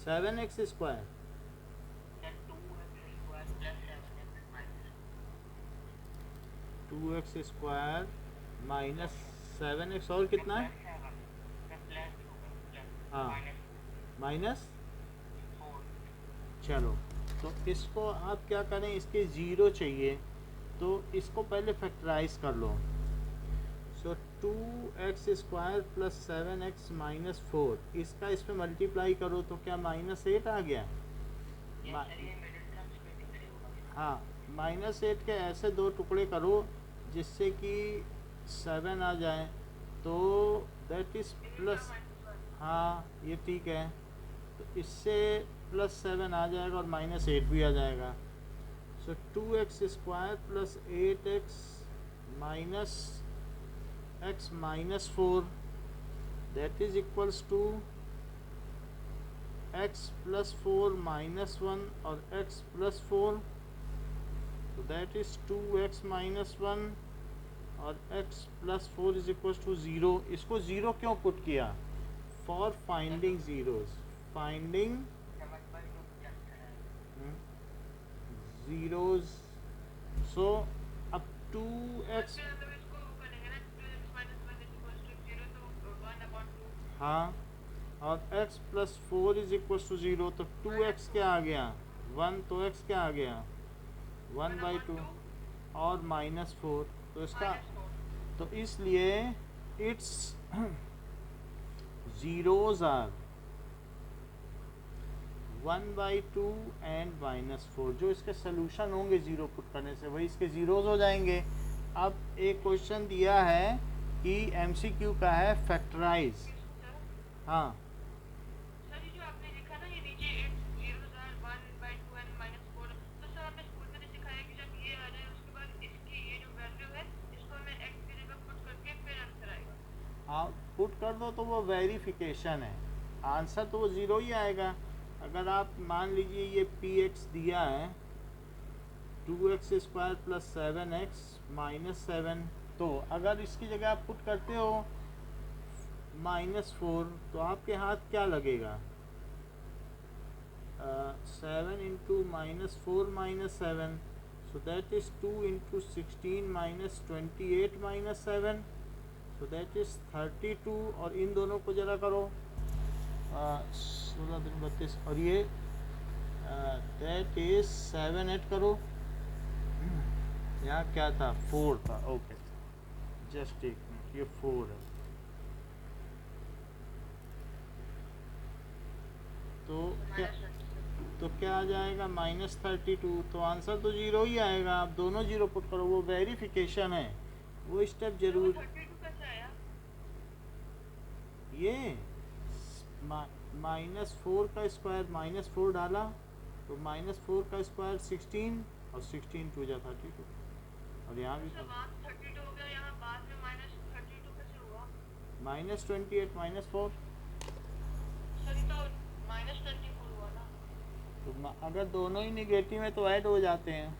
7x² 2x² minus 7x और कितना है? हाँ माइनस। चलो तो इसको आप क्या करें, इसके ज़ीरो चाहिए तो इसको पहले फैक्टराइज कर लो। सो 2x² प्लस 7x माइनस 4 इसका इसमें मल्टीप्लाई करो तो क्या -8 आ गया? हाँ -8 के ऐसे दो टुकड़े करो जिससे कि 7 आ जाए तो दैट इज़ प्लस। हाँ ये ठीक है, तो इससे +7 आ जाएगा और -8 भी आ जाएगा। So 2x² plus 8x minus x minus 4 that is equals to x plus 4 minus 1 और x प्लस 4, तो दैट इज 2x माइनस 1 और x plus 4 is equals to 0। इसको 0 क्यों पुट किया? For finding zeros, finding zeros. So अब 2x, हाँ, और x plus 4 is equal to 0, तो 2x क्या आ गया 1, तो x क्या आ गया 1/2 और -4, तो इसका तो इसलिए इट्स ज़ीरोज़ आर 1/2 एंड -4। जो इसके सोल्यूशन होंगे ज़ीरो पुट करने से वही इसके ज़ीरोज़ हो जाएंगे। अब एक क्वेश्चन दिया है कि MCQ का है फैक्टराइज। हाँ आप पुट कर दो तो वो वेरिफिकेशन है, आंसर तो वो ज़ीरो ही आएगा। अगर आप मान लीजिए ये px दिया है 2x² प्लस 7x माइनस 7, तो अगर इसकी जगह आप पुट करते हो -4 तो आपके हाथ क्या लगेगा? 7 into -4 -7, so that is 2 into 16 -28 -7, so that is 32। और इन दोनों को जरा करो 16 दिन 32, और ये दैट इज़ 7 ऐड करो, यहाँ क्या था 4 था, ओके जस्ट एक मिनट, ये 4 है। तो क्या, तो क्या आ जाएगा -32, तो आंसर तो ज़ीरो ही आएगा। आप दोनों ज़ीरो पुट करो, वो वेरिफिकेशन है, वो स्टेप जरूर। ये -4 का स्क्वायर -4 डाला तो -4 का स्क्वायर 16 और 16 टू जा 32, और यहाँ भी -28 -4, तो अगर दोनों ही निगेटिव है तो ऐड हो जाते हैं।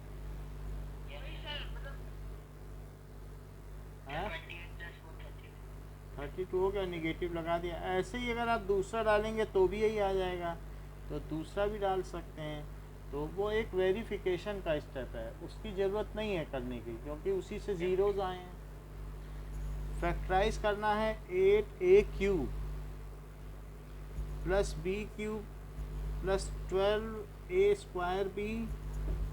32 हो गया, निगेटिव लगा दिया। ऐसे ही अगर आप दूसरा डालेंगे तो भी यही आ जाएगा, तो दूसरा भी डाल सकते हैं। तो वो एक वेरिफिकेशन का स्टेप है, उसकी ज़रूरत नहीं है करने की क्योंकि उसी से ज़ीरोज़ आए हैं। फैक्टराइज करना है 8a³ plus b³ plus 12a²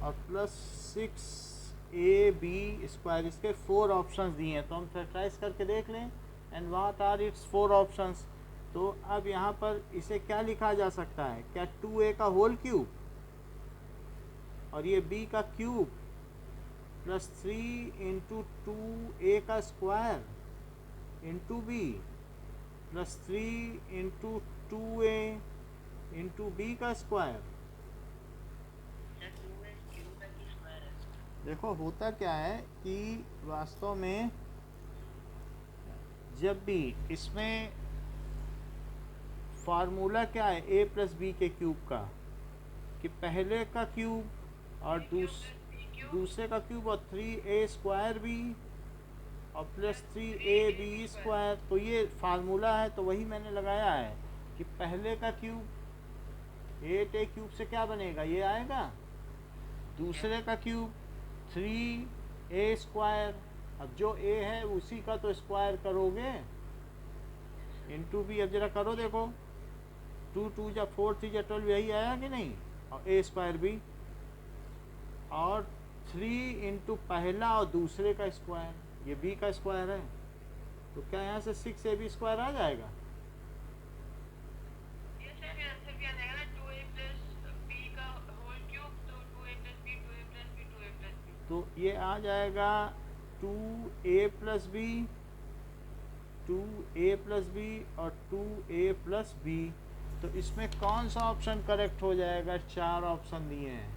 और प्लस 6ab²। इसके 4 ऑप्शंस दिए हैं, तो हम फैक्टराइज करके देख लें and what are its 4 options. तो अब यहाँ पर इसे क्या लिखा जा सकता है? क्या 2a का होल क्यूब और ये b का क्यूब प्लस 3 इंटू 2a का square into b plus 3 into 2a into b का स्क्वायर। देखो होता क्या है कि वास्तव में जब भी इसमें फार्मूला क्या है a प्लस बी के क्यूब का, कि पहले का क्यूब और दूसरे का क्यूब और 3a² भी और प्लस 3ab²। तो ये फार्मूला है, तो वही मैंने लगाया है कि पहले का क्यूब 8a क्यूब से क्या बनेगा, ये आएगा दूसरे का क्यूब 3a स्क्वायर। अब जो a है उसी का तो स्क्वायर करोगे इंटू बी। अब जरा करो देखो, 2 2 जा 4 3 जा 12, यही आया कि नहीं, और a स्क्वायर भी, और 3 इंटू पहला और दूसरे का स्क्वायर, ये b का स्क्वायर है, तो क्या यहाँ से 6ab स्क्वायर आ जाएगा? तो ये आ जाएगा 2a plus B, 2a plus B और 2a प्लस बी। तो इसमें कौन सा ऑप्शन करेक्ट हो जाएगा? 4 ऑप्शन दिए हैं,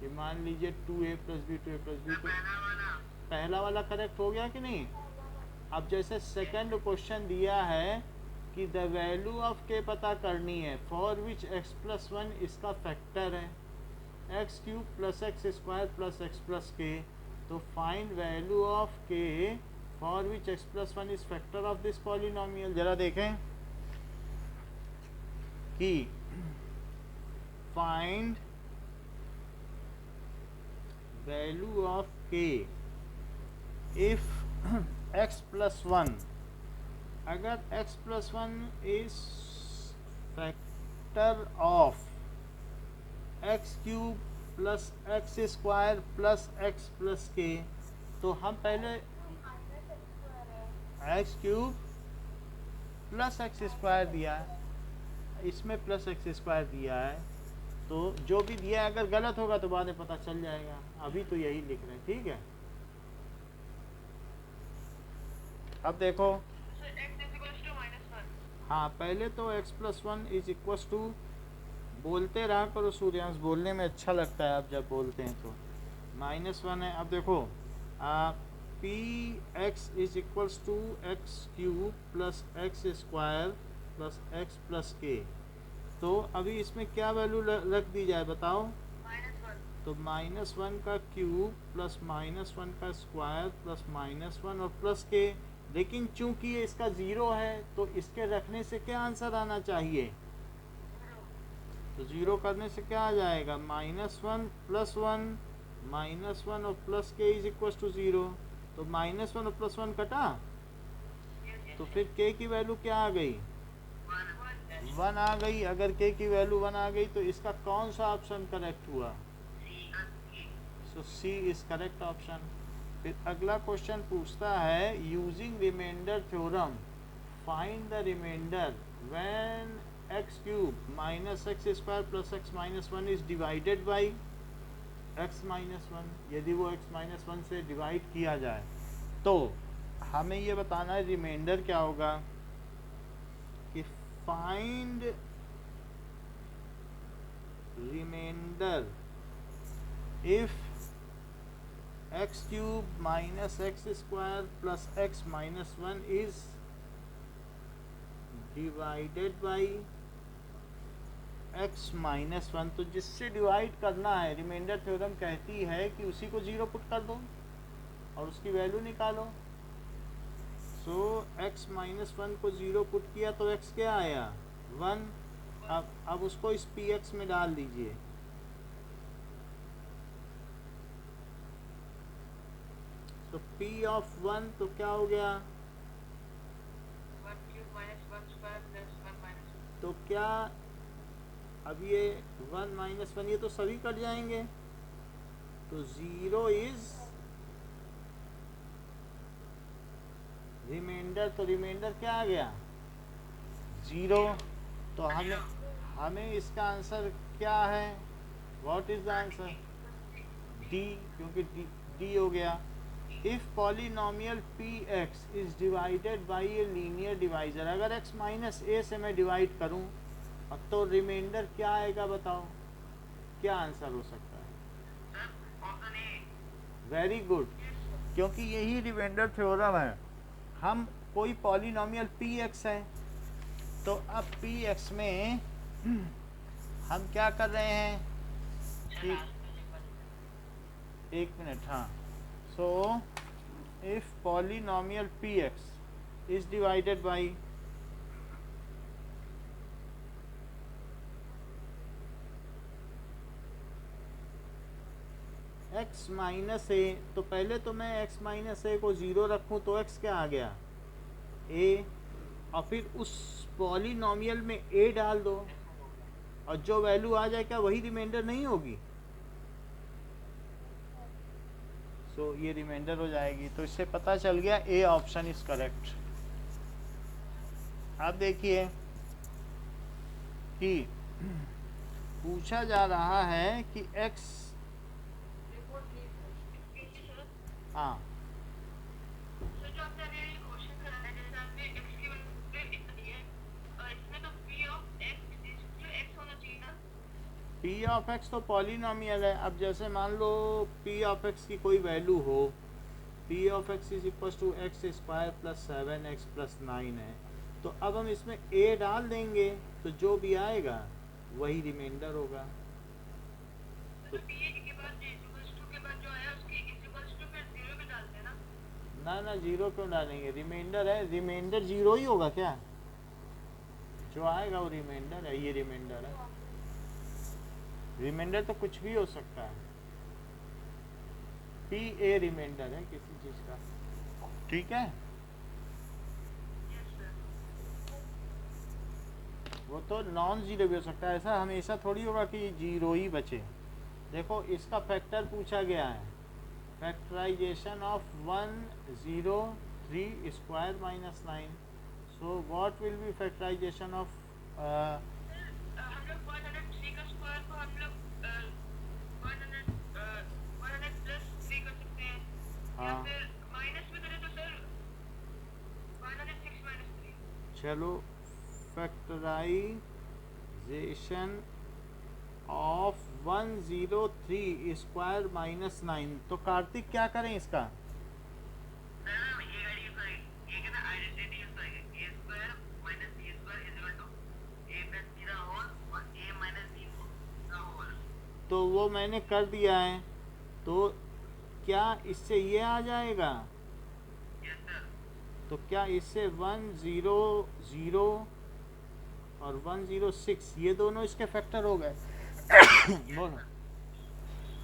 ये मान लीजिए 2a plus B, 2a plus B, तो पहला वाला करेक्ट हो गया कि नहीं? अब जैसे सेकंड क्वेश्चन दिया है कि द वैल्यू ऑफ के पता करनी है, फॉर विच x प्लस 1 इसका फैक्टर है, x cube plus x square plus x plus k. तो फाइंड वैल्यू ऑफ के for which x plus 1 is factor of this polynomial. जरा देखें कि find value of k if x plus 1, अगर x plus 1 is factor of x cube plus x square plus x plus k, तो हम पहले x cube plus x square दिया है, इसमें प्लस एक्स स्क्वायर दिया है, तो जो भी दिया है अगर गलत होगा तो बाद में पता चल जाएगा, अभी तो यही लिख रहे हैं, ठीक है। अब देखो, हाँ पहले तो x plus 1 is equal to, बोलते रहा करो सूर्यांश, बोलने में अच्छा लगता है आप जब बोलते हैं तो, -1 है। अब देखो p x is equals to x cube plus x square plus x plus k. तो अभी इसमें क्या वैल्यू रख दी जाए बताओ? तो -1 का क्यूब प्लस -1 का स्क्वायर प्लस -1 और प्लस के। लेकिन चूंकि ये इसका 0 है तो इसके रखने से क्या आंसर आना चाहिए? तो 0 करने से क्या आ जाएगा? -1 प्लस 1 -1 और प्लस के इज इक्वल टू 0। तो -1 और प्लस 1 कटा, तो फिर के की वैल्यू क्या आ गई? 1 आ गई। अगर के की वैल्यू 1 आ गई तो इसका कौन सा ऑप्शन करेक्ट हुआ? So c is correct option. फिर अगला क्वेश्चन पूछता है, using remainder theorem find the remainder when x cube minus x square plus x minus 1 is divided by x minus 1। यदि वो एक्स माइनस 1 से डिवाइड किया जाए तो हमें ये बताना है रिमाइंडर क्या होगा, कि find remainder if x cube minus x square plus x minus 1 is divided by x minus 1। तो जिससे डिवाइड करना है, रिमाइंडर थ्योरम कहती है कि उसी को 0 पुट कर दो और उसकी वैल्यू निकालो। सो एक्स माइनस 1 को 0 पुट किया तो एक्स क्या आया? 1। अब उसको इस पी एक्स में डाल दीजिए। तो p ऑफ 1 तो क्या हो गया? तो क्या अब ये 1 माइनस 1 ये तो सभी कट जाएंगे, तो 0 इज रिमाइंडर। तो रिमाइंडर क्या आ गया? 0। तो हमें इसका आंसर क्या है? What is the answer? D, क्योंकि डी हो गया। If polynomial px is divided by a linear divisor, अगर x माइनस a से मैं डिवाइड करूं तो रिमाइंडर क्या आएगा बताओ? क्या आंसर हो सकता है? वेरी गुड, क्योंकि यही रिमाइंडर थ्योरम है। हम कोई पॉलिनोमियल px है, तो अब px में हम क्या कर रहे हैं कि एक मिनट, हाँ। So if polynomial px is divided by x minus a, तो पहले तो मैं x माइनस ए को 0 रखूँ तो x क्या आ गया a, और फिर उस पॉलिनॉमियल में a डाल दो और जो वैल्यू आ जाए क्या वही रिमाइंडर नहीं होगी? सो ये रिमाइंडर हो जाएगी। तो इससे पता चल गया ए ऑप्शन इज करेक्ट। अब देखिए कि पूछा जा रहा है कि x, हाँ p ऑफ x तो पॉलिनॉमियल है। अब जैसे मान लो p ऑफ x की कोई वैल्यू हो, p of x is equal to x square plus 7x plus 9 है, तो अब हम इसमें a डाल देंगे तो जो भी आएगा वही रिमाइंडर होगा। तो ना 0 क्यों डालेंगे? रिमाइंडर है, रिमाइंडर 0 ही होगा क्या? जो आएगा वो रिमाइंडर है, ये रिमाइंडर है। रिमाइंडर तो कुछ भी हो सकता है, पी ए रिमाइंडर है किसी चीज का, ठीक है। वो तो नॉन जीरो भी हो सकता है, ऐसा हमेशा थोड़ी होगा कि जीरो ही बचे। देखो इसका फैक्टर पूछा गया है, factorization of 103 square minus 9। So what will be factorization of हाँ चलो, फैक्टराइजेशन ऑफ 103 स्क्वायर माइनस 9। तो कार्तिक क्या करें इसका? तो वो मैंने कर दिया है, तो क्या इससे ये आ जाएगा? तो क्या इससे 100 और 106 ये दोनों इसके फैक्टर हो गए? बोलो,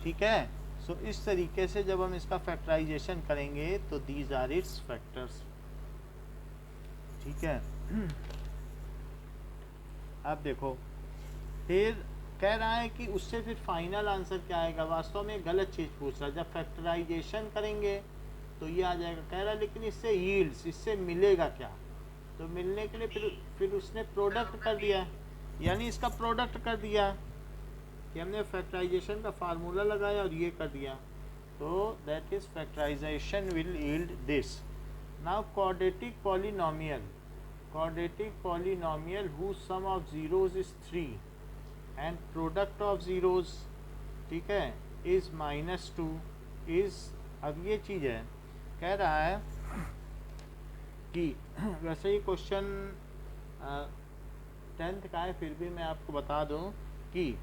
ठीक है। सो इस तरीके से जब हम इसका फैक्टराइजेशन करेंगे तो दीज आर इट्स फैक्टर्स, ठीक है। अब देखो फिर कह रहा है कि उससे फिर फाइनल आंसर क्या आएगा। वास्तव में गलत चीज़ पूछ रहा है। जब फैक्टराइजेशन करेंगे तो ये आ जाएगा, कह रहा है लेकिन इससे यील्ड्स, इससे मिलेगा क्या? तो मिलने के लिए फिर उसने प्रोडक्ट कर दिया, यानी इसका प्रोडक्ट कर दिया कि हमने फैक्टराइजेशन का फार्मूला लगाया और ये कर दिया। तो that is factorization will yield this. Now quadratic polynomial whose sum of zeros is 3 and product of zeros, ठीक है, is -2 is, अब ये चीज़ है, कह रहा है कि वैसे ही क्वेश्चन 10th का है, फिर भी मैं आपको बता दूं कि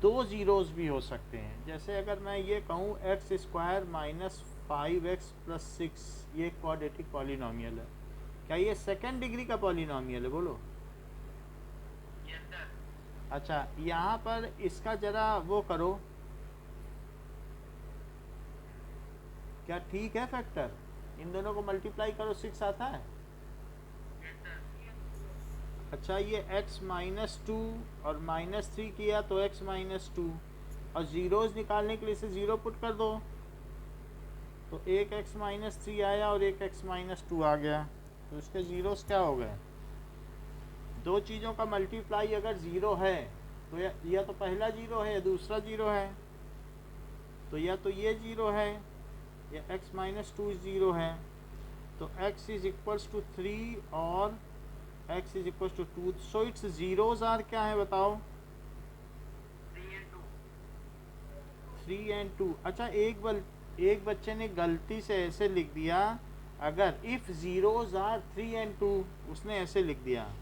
2 जीरोस भी हो सकते हैं। जैसे अगर मैं ये कहूँ x square minus 5x plus 6, ये क्वाड्रेटिक पॉलिनॉमियल है, क्या ये सेकेंड डिग्री का पॉलिनॉमियल है? बोलो। अच्छा, यहाँ पर इसका जरा वो करो, क्या ठीक है फैक्टर? इन दोनों को मल्टीप्लाई करो, 6 आता है। अच्छा, ये x -2 और -3 किया तो x -2, और जीरोज निकालने के लिए इसे 0 पुट कर दो तो एक x -3 आया और एक x -2 आ गया, तो इसके जीरोस क्या हो गए? दो चीज़ों का मल्टीप्लाई अगर 0 है तो या तो पहला 0 है या दूसरा 0 है, तो या तो ये 0 है या x -2 0 है। तो x इज इक्वल्स टू 3 और x is equals to 2। So its zeros are क्या है बताओ? 3 and 2। अच्छा, एक बच्चे ने गलती से ऐसे लिख दिया, अगर इफ जीरोज आर 3 and 2, उसने ऐसे लिख दिया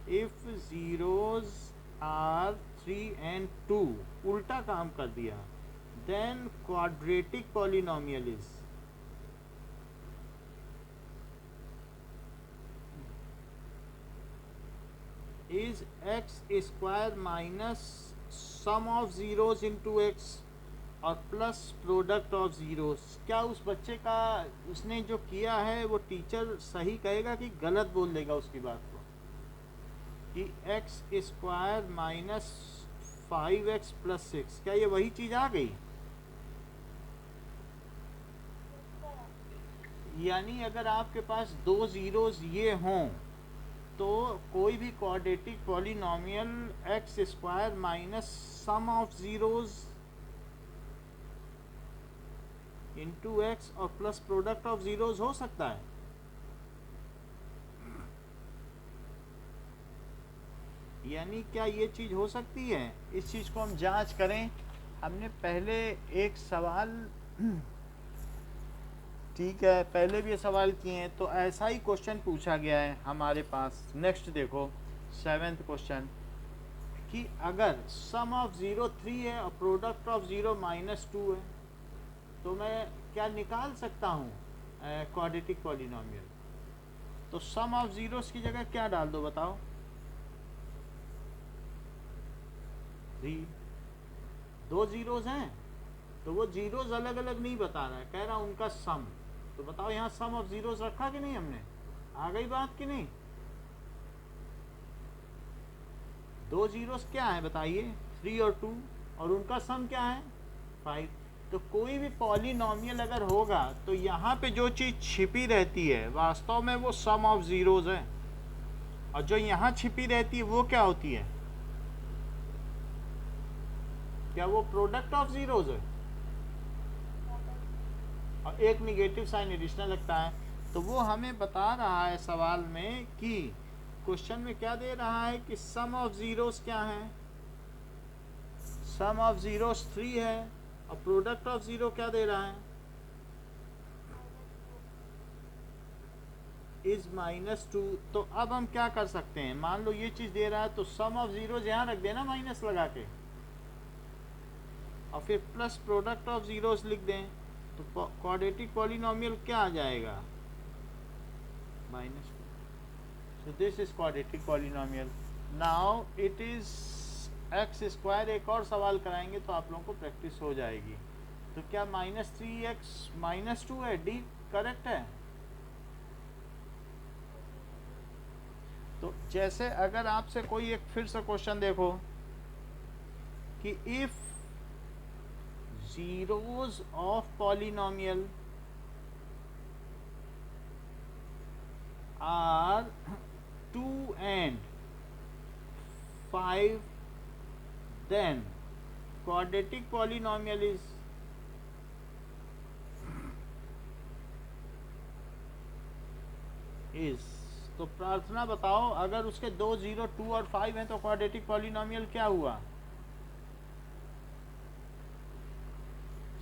इफ जीरोज आर 3 and 2, उल्टा काम कर दिया। Then quadratic polynomial is x square minus sum of zeros into x, और प्लस प्रोडक्ट ऑफ ज़ीरोस। क्या उस बच्चे का उसने जो किया है वो टीचर सही कहेगा कि गलत बोल देगा उसकी बात को, कि x square minus 5x plus 6, क्या ये वही चीज़ आ गई? यानी अगर आपके पास दो ज़ीरोज़ ये हों तो कोई भी quadratic polynomial x square minus sum of zeros into x और प्लस प्रोडक्ट ऑफ ज़ीरोज़ हो सकता है। यानी क्या ये चीज़ हो सकती है? इस चीज़ को हम जांच करें। हमने पहले एक सवाल ठीक है, पहले भी ये सवाल किए हैं, तो ऐसा ही क्वेश्चन पूछा गया है हमारे पास। नेक्स्ट देखो 7th क्वेश्चन, कि अगर सम ऑफ 0 3 है और प्रोडक्ट ऑफ 0 -2 है, तो मैं क्या निकाल सकता हूँ क्वाड्रेटिक पॉलिनॉमियल? तो सम ऑफ ज़ीरोस की जगह क्या डाल दो बताओ? 3। दो ज़ीरोज़ हैं तो वो ज़ीरोज़ अलग अलग नहीं बता रहा है, कह रहा उनका सम। तो बताओ यहाँ सम ऑफ ज़ीरोज़ रखा कि नहीं हमने? आ गई बात कि नहीं? दो ज़ीरोज़ क्या है बताइए? 3 और 2, और उनका सम क्या है? 5। तो कोई भी पॉलिनॉमियल अगर होगा तो यहाँ पे जो चीज़ छिपी रहती है वास्तव में वो सम ऑफ ज़ीरोज़ है, और जो यहाँ छिपी रहती है वो क्या होती है? क्या वो प्रोडक्ट ऑफ ज़ीरोज़ है? और एक निगेटिव साइन एडिशनल लगता है। तो वो हमें बता रहा है सवाल में कि क्वेश्चन में क्या दे रहा है कि सम ऑफ ज़ीरोज़ क्या है? सम ऑफ ज़ीरोज़ 3 है और प्रोडक्ट ऑफ 0 क्या दे रहा है? इज -2। तो अब हम क्या कर सकते हैं? मान लो ये चीज़ दे रहा है तो सम ऑफ ज़ीरोज़ यहाँ रख देना माइनस लगा के, और फिर प्लस प्रोडक्ट ऑफ ज़ीरोज़ लिख दें, तो क्वाड्रेटिक पॉलिनॉमियल क्या आ जाएगा? -2। So this is quadratic polynomial. Now it is x square. एक और सवाल कराएंगे तो आप लोगों को प्रैक्टिस हो जाएगी। तो क्या -3x -2 है? डी करेक्ट है। तो जैसे अगर आपसे कोई एक फिर से क्वेश्चन देखो कि if zeros of polynomial are 2 and 5, then quadratic polynomial is तो प्रार्थना बताओ, अगर उसके 2 0 2 और 5 हैं तो क्वाड्रेटिक पॉलिनॉमियल क्या हुआ?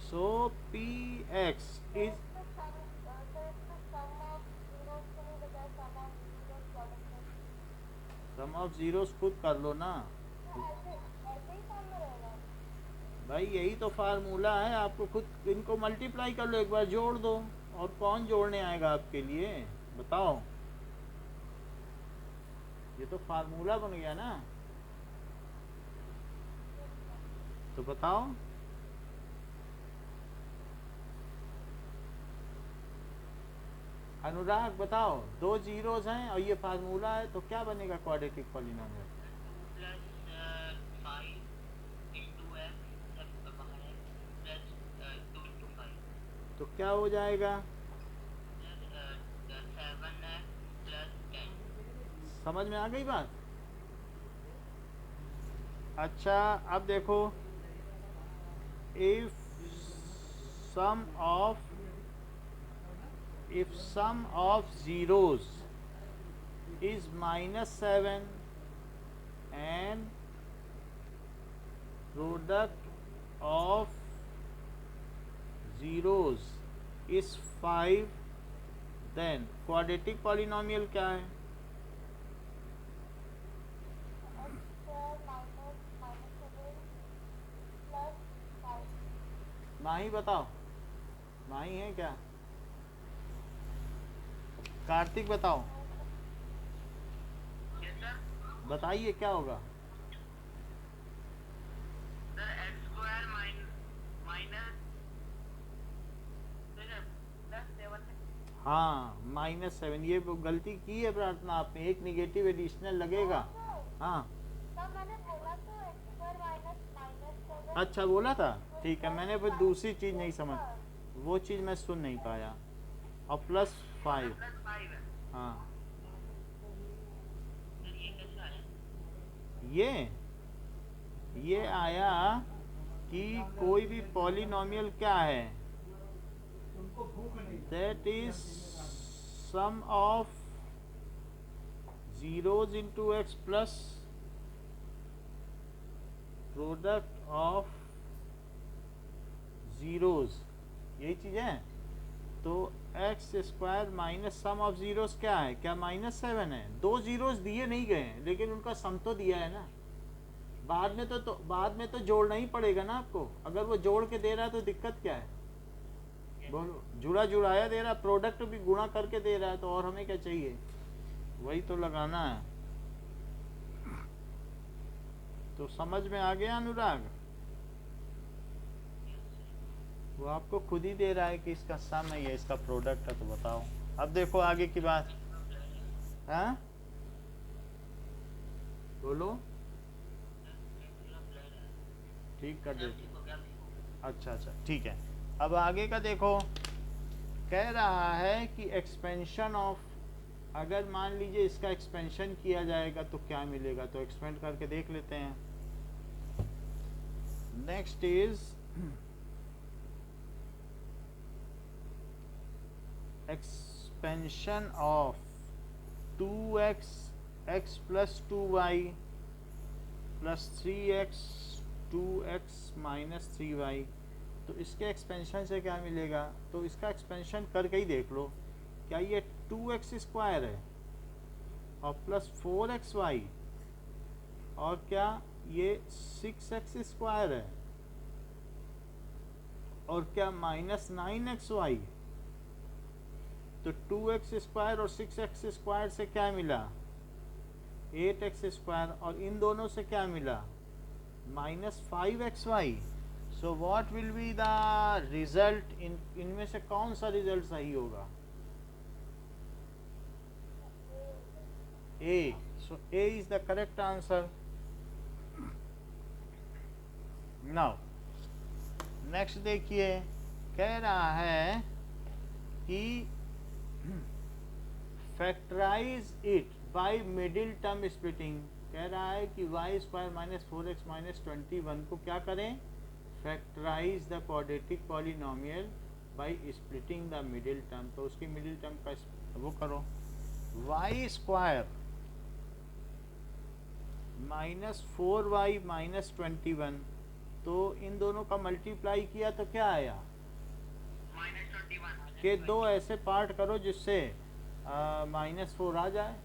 So px is sum of zeros खुद कर लो ना भाई, यही तो फार्मूला है। आपको खुद इनको मल्टीप्लाई कर लो, एक बार जोड़ दो, और कौन जोड़ने आएगा आपके लिए बताओ? ये तो फार्मूला बन गया ना। तो बताओ अनुराग, बताओ, दो जीरोज हैं और ये फार्मूला है तो क्या बनेगा क्वाड्रेटिक पॉलिनॉमियल? तो क्या हो जाएगा? समझ में आ गई बात? अच्छा, अब देखो, if sum of zeros is -7 and product of zeros is 5, then quadratic polynomial क्या है? माही बताओ, माही है क्या? कार्तिक बताओ, बताइए क्या होगा? x² - 7 हाँ -7, ये गलती की है प्रार्थना आपने, एक निगेटिव एडिशनल लगेगा। हाँ मैंने बोला तो x² माइनस -7। अच्छा बोला था, ठीक है, मैंने फिर दूसरी चीज़ नहीं समझ, वो चीज़ मैं सुन नहीं पाया। और +5, हाँ ये आया कि कोई भी पॉलिनॉमियल क्या है, that is sum of zeros into x plus product of zeros, यही चीज़ है। तो x² minus sum of zeros क्या है, क्या -7 है। दो जीरोस दिए नहीं गए हैं लेकिन उनका सम तो दिया है ना। बाद में तो जोड़ना ही पड़ेगा ना आपको, अगर वो जोड़ के दे रहा है तो दिक्कत क्या है, बोलो। जुड़ा जुड़ाया दे रहा, प्रोडक्ट भी गुणा करके दे रहा है, तो और हमें क्या चाहिए, वही तो लगाना है। तो समझ में आ गया अनुराग, वो आपको खुद ही दे रहा है कि इसका सम है या इसका प्रोडक्ट है, तो बताओ। अब देखो आगे की बात, हाँ बोलो, ठीक कर दे। अच्छा ठीक है। अब आगे का देखो, कह रहा है कि एक्सपेंशन ऑफ, अगर मान लीजिए इसका एक्सपेंशन किया जाएगा तो क्या मिलेगा, तो एक्सपेंड करके देख लेते हैं। Next is expansion of 2x x plus 2y plus 3x 2x minus 3y। तो इसके एक्सपेंशन से क्या मिलेगा, तो इसका एक्सपेंशन करके ही देख लो। क्या ये 2x² है और प्लस 4xy, और क्या ये 6x² है, और क्या -9xy। तो 2x² और 6x² से क्या मिला, 8x², और इन दोनों से क्या मिला, -5xy। So what will be the result, इनमें से कौन सा रिजल्ट सही होगा, A। So A is the correct answer. Now next देखिए, कह रहा है कि factorize it by middle term splitting. कह रहा है कि y² माइनस 4x माइनस 21 को क्या करें, factorize the quadratic polynomial by splitting the middle term. तो उसकी मिडिल टर्म का वो करो, y² माइनस 4y माइनस 21, तो इन दोनों का मल्टीप्लाई किया तो क्या आया, -21 के दो ऐसे पार्ट करो जिससे -4 आ जाए,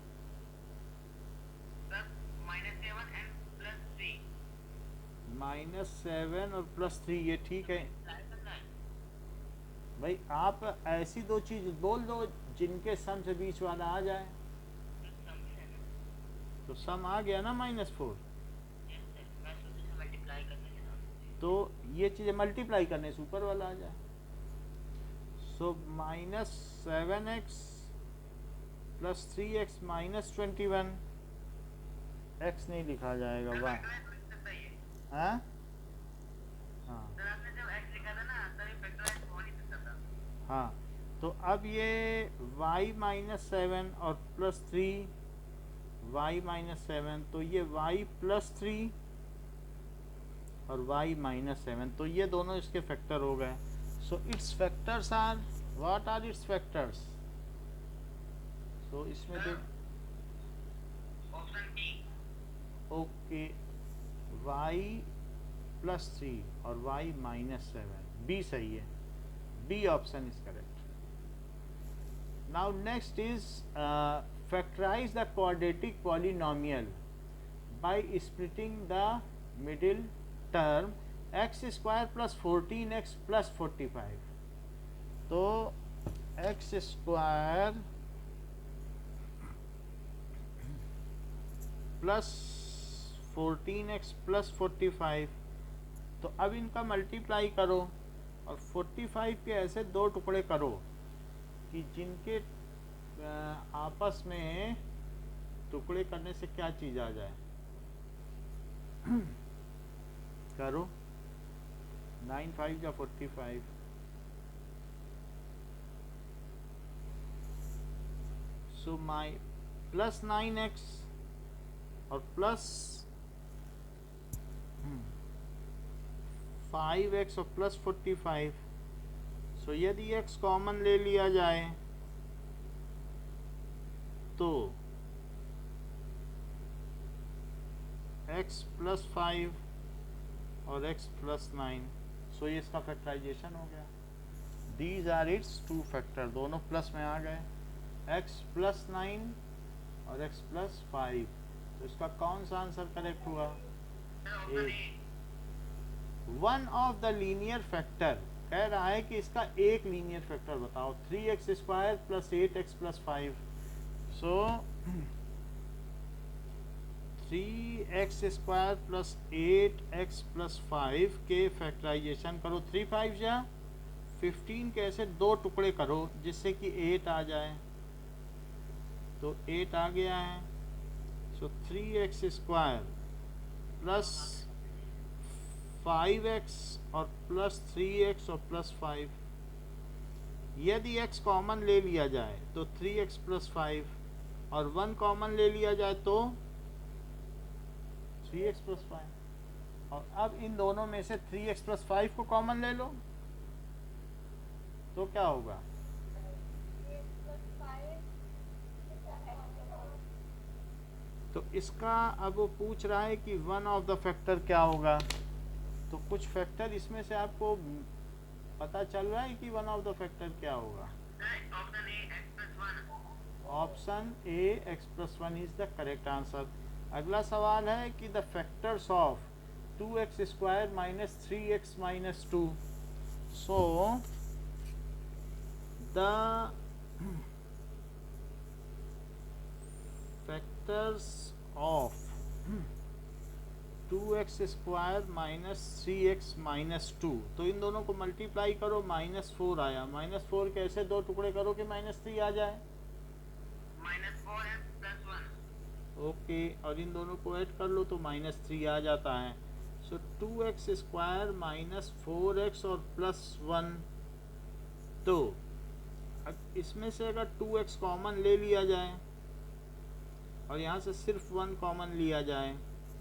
-7 और +3, ये ठीक है भाई। आप ऐसी दो चीज बोल दो जिनके सम से बीच वाला आ जाए, तो सम आ गया ना -4। तो ये चीज़ें मल्टीप्लाई करने से ऊपर वाला आ जाए। सो -7x plus 3x minus 21, x नहीं लिखा जाएगा, वाह। हाँ हाँ हाँ। तो अब ये y-7 और +3 y-7, तो ये y +3 और y-7, तो ये दोनों इसके फैक्टर हो गए। So its factors are, what are its factors, so इसमें देख, ऑप्शन डी, ओके, y +3 और y-7, बी सही है, b option is correct. Now next is factorize the quadratic polynomial by splitting the middle term x² plus 14x plus 45। तो x² plus 14x plus 45, तो अब इनका multiply करो और 45 के ऐसे दो टुकड़े करो, कि जिनके आपस में टुकड़े करने से क्या चीज आ जाए। करो 9 5 या 45। सो माई प्लस 9x और प्लस 5x और प्लस 45। सो यदि x कॉमन ले लिया जाए तो x प्लस 5 और x प्लस 9। सो ये इसका फैक्टराइजेशन हो गया। These are its two factors, दोनों प्लस में आ गए, x प्लस 9 और x प्लस 5। तो इसका कौन सा आंसर करेक्ट हुआ? One of the linear factor कह रहा है कि इसका एक लीनियर फैक्टर बताओ। 3x square plus 8x plus 5। सो 3x square plus 8x plus 5 के फैक्टराइजेशन करो। 3 5 या 15 के ऐसे दो टुकड़े करो जिससे कि 8 आ जाए। तो 8 आ गया है। सो 3x स्क्वायर प्लस 5x और प्लस 3x और प्लस 5। यदि x कॉमन ले लिया जाए तो 3x प्लस 5 और 1 कॉमन ले लिया जाए तो 3x प्लस 5। और अब इन दोनों में से 3x प्लस 5 को कॉमन ले लो तो क्या होगा? तो इसका अब वो पूछ रहा है कि वन ऑफ द फैक्टर क्या होगा। तो कुछ फैक्टर इसमें से आपको पता चल रहा है कि वन ऑफ द फैक्टर क्या होगा? Option A x plus 1 is the correct answer. अगला सवाल है कि the factors of 2x square minus 3x minus 2। So the factors of 2x square minus 3x minus 2। तो इन दोनों को मल्टीप्लाई करो, माइनस 4 आया। माइनस 4 के ऐसे दो टुकड़े करो कि माइनस 3 आ जाए। Minus 4x plus 1। ओके, और इन दोनों को ऐड कर लो तो माइनस 3 आ जाता है। सो 2x स्क्वायर माइनस 4x और प्लस 1। तो इसमें से अगर 2x कॉमन ले लिया जाए और यहाँ से सिर्फ 1 कॉमन लिया जाए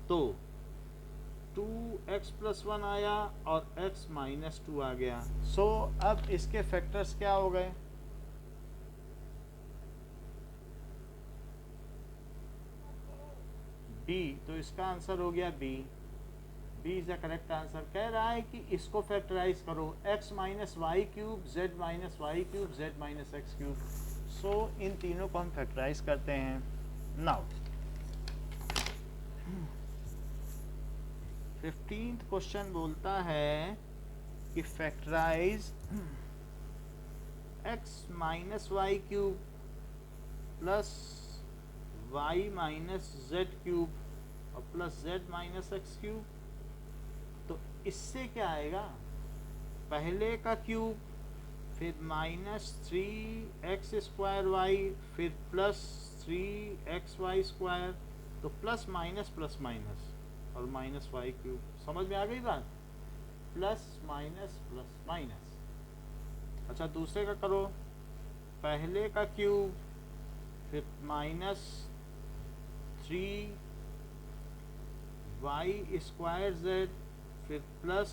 तो 2x प्लस 1 आया और x माइनस 2 आ गया। सो अब इसके फैक्टर्स क्या हो गए? b। तो इसका आंसर हो गया b। b is the correct answer. कह रहा है कि इसको फैक्टराइज करो, x minus y cube z minus y cube z minus x cube. So इन तीनों को हम फैक्टराइज करते हैं। नाउ 15th क्वेश्चन बोलता है कि factorise x minus y cube plus y minus z cube और plus z minus x cube. तो इससे क्या आएगा? पहले का क्यूब, फिर माइनस 3x स्क्वायर वाई, फिर प्लस 3xy स्क्वायर। तो प्लस माइनस और माइनस वाई क्यूब। समझ में आ गई बात? Plus minus. अच्छा, दूसरे का करो। पहले का क्यूब, फिर माइनस 3y स्क्वायर जेड, फिर प्लस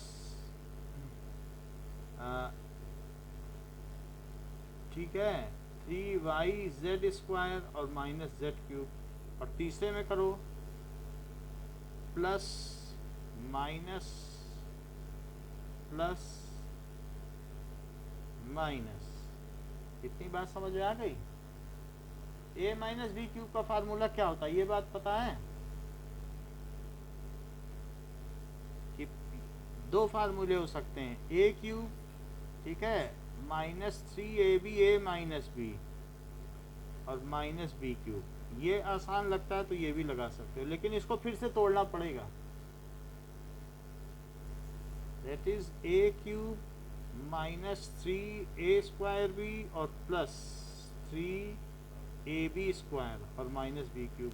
ठीक है 3yz स्क्वायर और माइनस जेड क्यूब। और तीसरे में करो प्लस माइनस प्लस माइनस। इतनी बात समझ में आ गई? a माइनस बी क्यूब का फार्मूला क्या होता है ये बात पता है? कि दो फार्मूले हो सकते हैं, a क्यूब ठीक है minus 3ab a minus b और माइनस बी क्यूब। ये आसान लगता है तो ये भी लगा सकते हो, लेकिन इसको फिर से तोड़ना पड़ेगा। That is a cube minus 3a² और प्लस 3ab² और माइनस b³।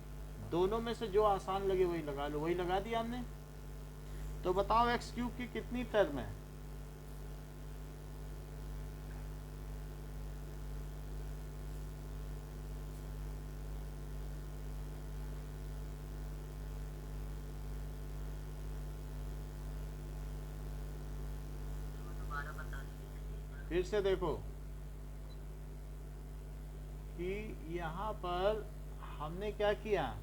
दोनों में से जो आसान लगे वही लगा लो। वही लगा दिया हमने। तो बताओ x³ की कितनी टर्म है? दोबारा बता दीजिए। फिर से देखो कि यहाँ पर हमने क्या किया,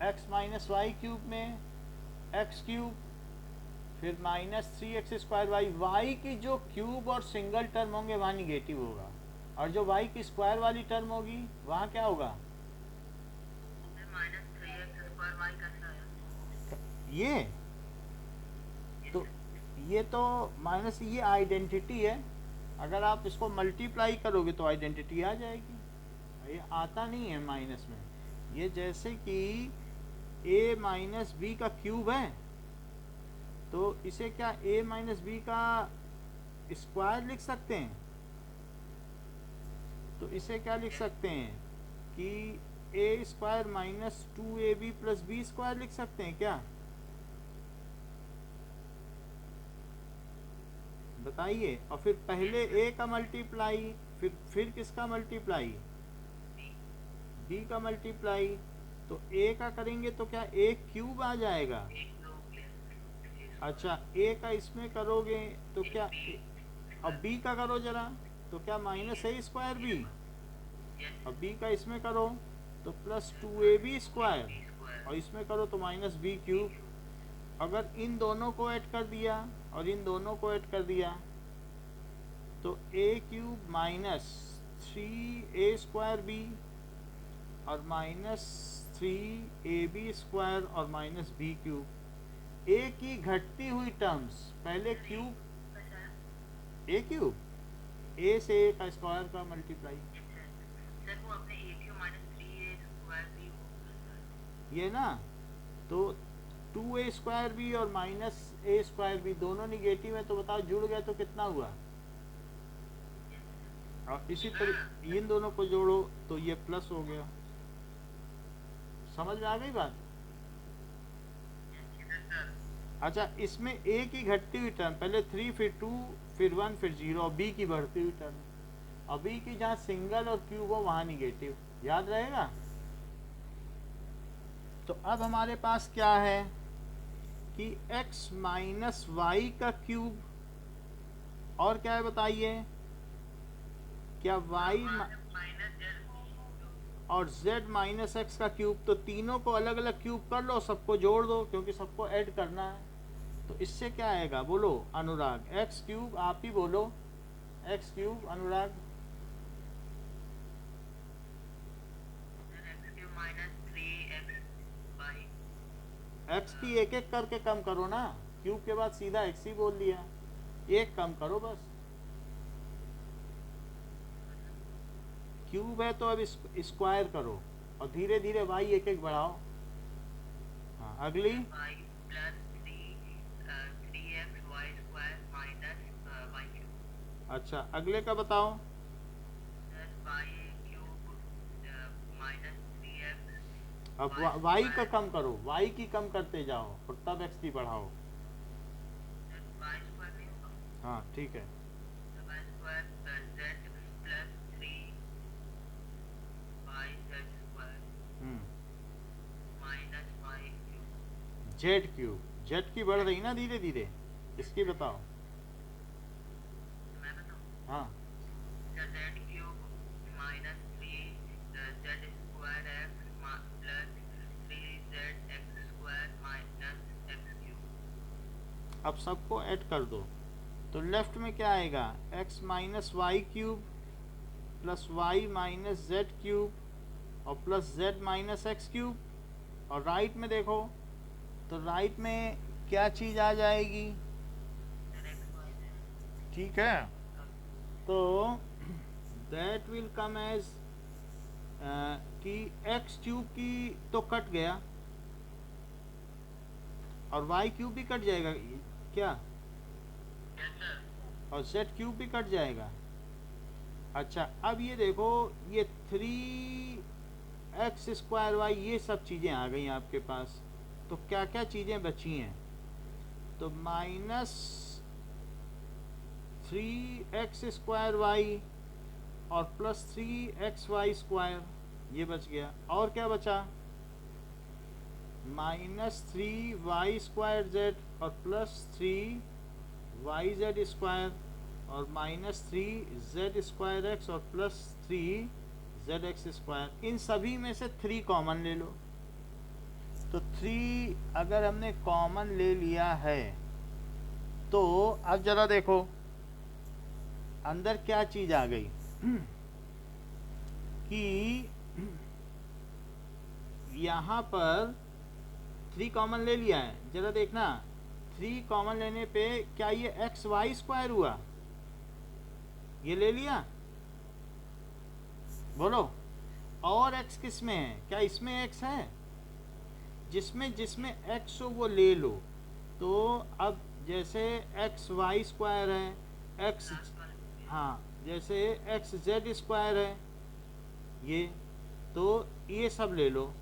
x माइनस y³ में x³, फिर माइनस 3x² y की जो क्यूब और सिंगल टर्म होंगे वहाँ निगेटिव होगा, और जो y की स्क्वायर वाली टर्म होगी वहाँ क्या होगा? माइनस 3x² y कैसा आया? ये तो माइनस, ये आइडेंटिटी है। अगर आप इसको मल्टीप्लाई करोगे तो आइडेंटिटी आ जाएगी। ये आता नहीं है माइनस में। ये जैसे कि a माइनस बी का क्यूब है, तो इसे क्या a माइनस बी का स्क्वायर लिख सकते हैं? तो इसे क्या लिख सकते हैं कि a² minus 2ab plus b² लिख सकते हैं क्या? बताइए। और फिर पहले a का मल्टीप्लाई, फिर किसका मल्टीप्लाई? b का मल्टीप्लाई। तो a का करेंगे तो क्या a³ आ जाएगा? अच्छा, a का इसमें करोगे तो क्या, अब b का करो जरा, तो क्या माइनस a²b, अब b का इसमें करो तो प्लस 2ab², और इसमें करो तो माइनस b³। अगर इन दोनों को ऐड कर दिया और इन दोनों को ऐड कर दिया तो a³ माइनस 3a²b और माइनस 3ab² और माइनस b³। a की घटती हुई टर्म्स, पहले क्यूब a³, a से a का स्क्वायर का मल्टीप्लाई, सर वो अपने a³ माइनस 3a² ये ना। तो 2a²b और माइनस a²b दोनों निगेटिव है, तो बताओ जुड़ गए तो कितना हुआ? और इसी तरह इन दोनों को जोड़ो तो ये प्लस हो गया। समझ में आ गई बात? अच्छा, इसमें a की घटती हुई टर्म, पहले 3 फिर 2 फिर 1 फिर 0, और b की बढ़ती हुई टर्म, और b की जहाँ सिंगल और क्यूब हो वहाँ निगेटिव। याद रहेगा? तो अब हमारे पास क्या है कि x माइनस वाई का क्यूब, और क्या है बताइए? क्या y और z माइनस x का क्यूब। तो तीनों को अलग अलग क्यूब कर लो, सबको जोड़ दो, क्योंकि सबको ऐड करना है। तो इससे क्या आएगा बोलो अनुराग? x³ आप ही बोलो, x³ अनुराग। x की एक एक करके कम करो ना, क्यूब के बाद सीधा x ही बोल दिया। एक कम करो बस। क्यूब है तो अब स्क्वायर करो, और धीरे धीरे y एक एक बढ़ाओ। हाँ, अगली। अच्छा, अगले का बताओ। अब y का कम करो, y की कम करते जाओ और तब x की बढ़ाओ। हाँ ठीक है। z³ z की बढ़ रही ना धीरे धीरे, इसकी बताओ। हाँ, अब सबको ऐड कर दो तो लेफ्ट में क्या आएगा? x minus y³ plus y minus z³ और प्लस z माइनस x³। और राइट में देखो तो राइट में क्या चीज़ आ जाएगी? ठीक है, तो दैट विल कम एज कि x³ की तो कट गया और y³ भी कट जाएगा क्या? और z क्यूब भी कट जाएगा। अच्छा अब ये देखो, ये 3x² ये सब चीज़ें आ गई आपके पास, तो क्या क्या चीज़ें बची हैं? तो -3x² और +3xy² ये बच गया। और क्या बचा? -3y² और +3yz² और -3z² और +3zx²। इन सभी में से 3 कॉमन ले लो। तो 3 अगर हमने कॉमन ले लिया है तो अब जरा देखो अंदर क्या चीज आ गई कि यहाँ पर 3 कॉमन ले लिया है। जरा देखना 3 कॉमन लेने पे क्या ये xy² हुआ? ये ले लिया, बोलो। और x किस में है? क्या इसमें x है? जिसमें x हो वो ले लो। तो अब जैसे xy² है, x, हाँ जैसे xz² है ये, तो ये सब ले लो,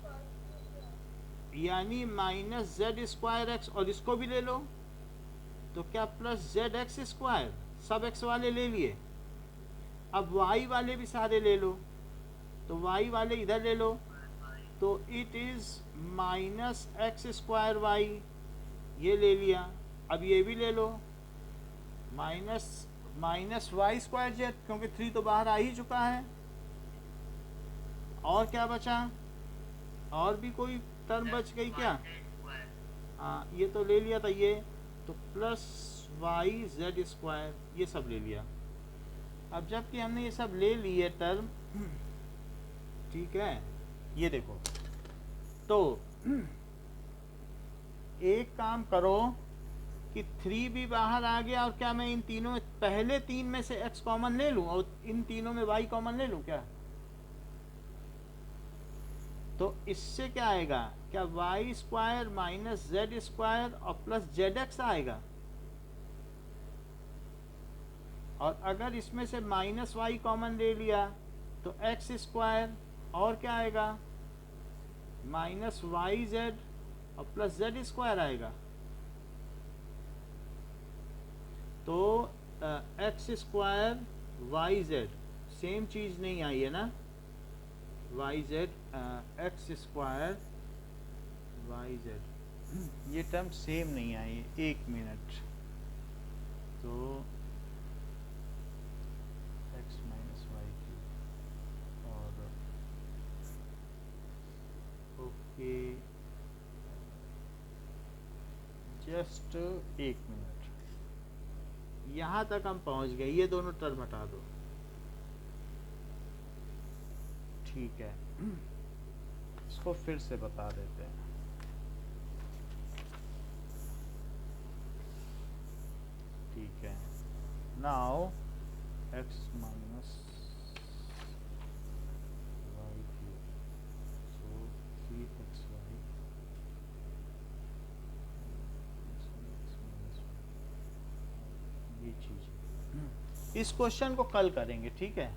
यानी -z²x और इसको भी ले लो। तो क्या +zx², सब x वाले ले लिए। अब y वाले भी सारे ले लो, तो y वाले इधर ले लो, तो इट इज -x²y, ये ले लिया। अब ये भी ले लो, -y²z, क्योंकि 3 तो बाहर आ ही चुका है। और क्या बचा? और भी कोई टर्म बच गई क्या? हाँ ये तो ले लिया था ये, तो +yz², ये सब ले लिया। अब जबकि हमने ये सब ले लिए टर्म, ठीक है, ये देखो, तो एक काम करो कि 3 भी बाहर आ गया, और क्या मैं इन तीनों पहले 3 में से x कॉमन ले लूं और इन तीनों में y कॉमन ले लूं क्या? तो इससे क्या आएगा? क्या y² -z² और +zx आएगा। और अगर इसमें से -y कॉमन ले लिया तो x², और क्या आएगा? -yz और +z² आएगा। तो x² yz सेम चीज नहीं आई है ना, yz x² yz ये टर्म सेम नहीं आई है। 1 मिनट, तो x - y³ और ओके, जस्ट 1 मिनट, यहाँ तक हम पहुँच गए। ये दोनों टर्म हटा दो, ठीक है। इसको फिर से बता देते हैं। ठीक है, now x - y³ so 3xy ये चीज। इस क्वेश्चन को कल करेंगे, ठीक है,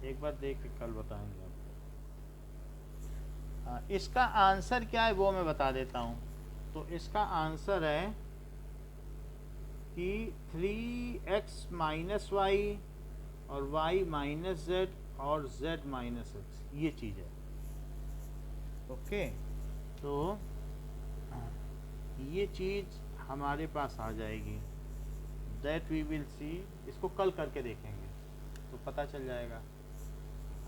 एक बार देख के कल बताएंगे आपको। इसका आंसर क्या है वो मैं बता देता हूँ। तो इसका आंसर है कि 3x - y और y - z और z - x, ये चीज़ है। ओके, तो ये चीज़ हमारे पास आ जाएगी, दैट वी विल सी। इसको कल करके देखेंगे तो पता चल जाएगा।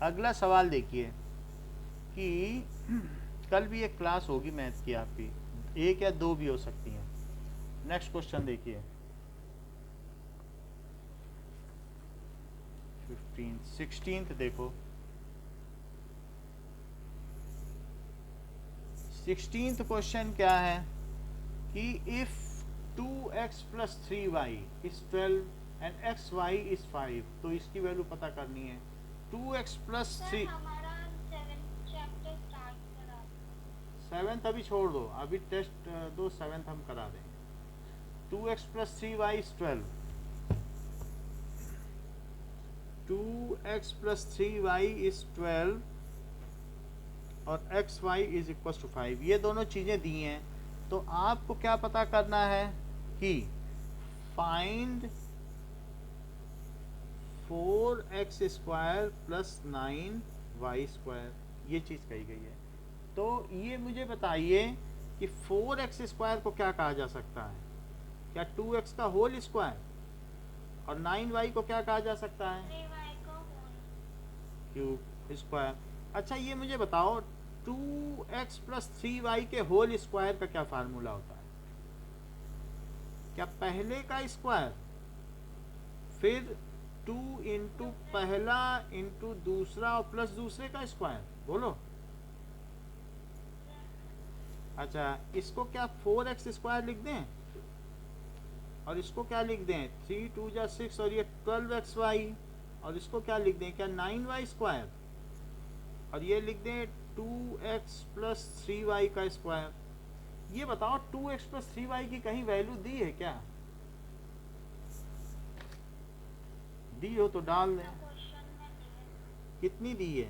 अगला सवाल देखिए कि कल भी एक क्लास होगी मैथ की आपकी, 1 या 2 भी हो सकती हैं। नेक्स्ट क्वेश्चन देखिए 16th देखो, 16th क्वेश्चन क्या है कि if 2x + 3y is 12 and xy is 5, तो इसकी वैल्यू पता करनी है। 2x + 3, हमारा 7th चैप्टर स्टार्ट करा। 7th अभी छोड़ दो, अभी टेस्ट दो, 7th हम करा देंगे। 2x + 3y is 12, 2x plus 3y is 12 और xy इज इक्वल टू 5, ये दोनों चीज़ें दी हैं। तो आपको क्या पता करना है कि find 4x square plus 9y square, ये चीज़ कही गई है। तो ये मुझे बताइए कि 4x स्क्वायर को क्या कहा जा सकता है? क्या 2x का होल स्क्वायर? और 9y को क्या कहा जा सकता है? 3y को होल क्यूब स्क्वायर। अच्छा ये मुझे बताओ 2x प्लस 3y के होल स्क्वायर का क्या फार्मूला होता है? क्या पहले का स्क्वायर फिर 2 इंटू पहला इंटू दूसरा और प्लस दूसरे का स्क्वायर? बोलो। अच्छा इसको क्या 4x स्क्वायर लिख दें और इसको क्या लिख दें 3 2 जा 6 और ये 12xy, और इसको क्या लिख दें क्या 9y स्क्वायर, और ये लिख दें 2x प्लस 3y का स्क्वायर। ये बताओ 2x प्लस 3y की कहीं वैल्यू दी है क्या? दी हो तो डाल दें। क्वेश्चन में दिए। कितनी दी है?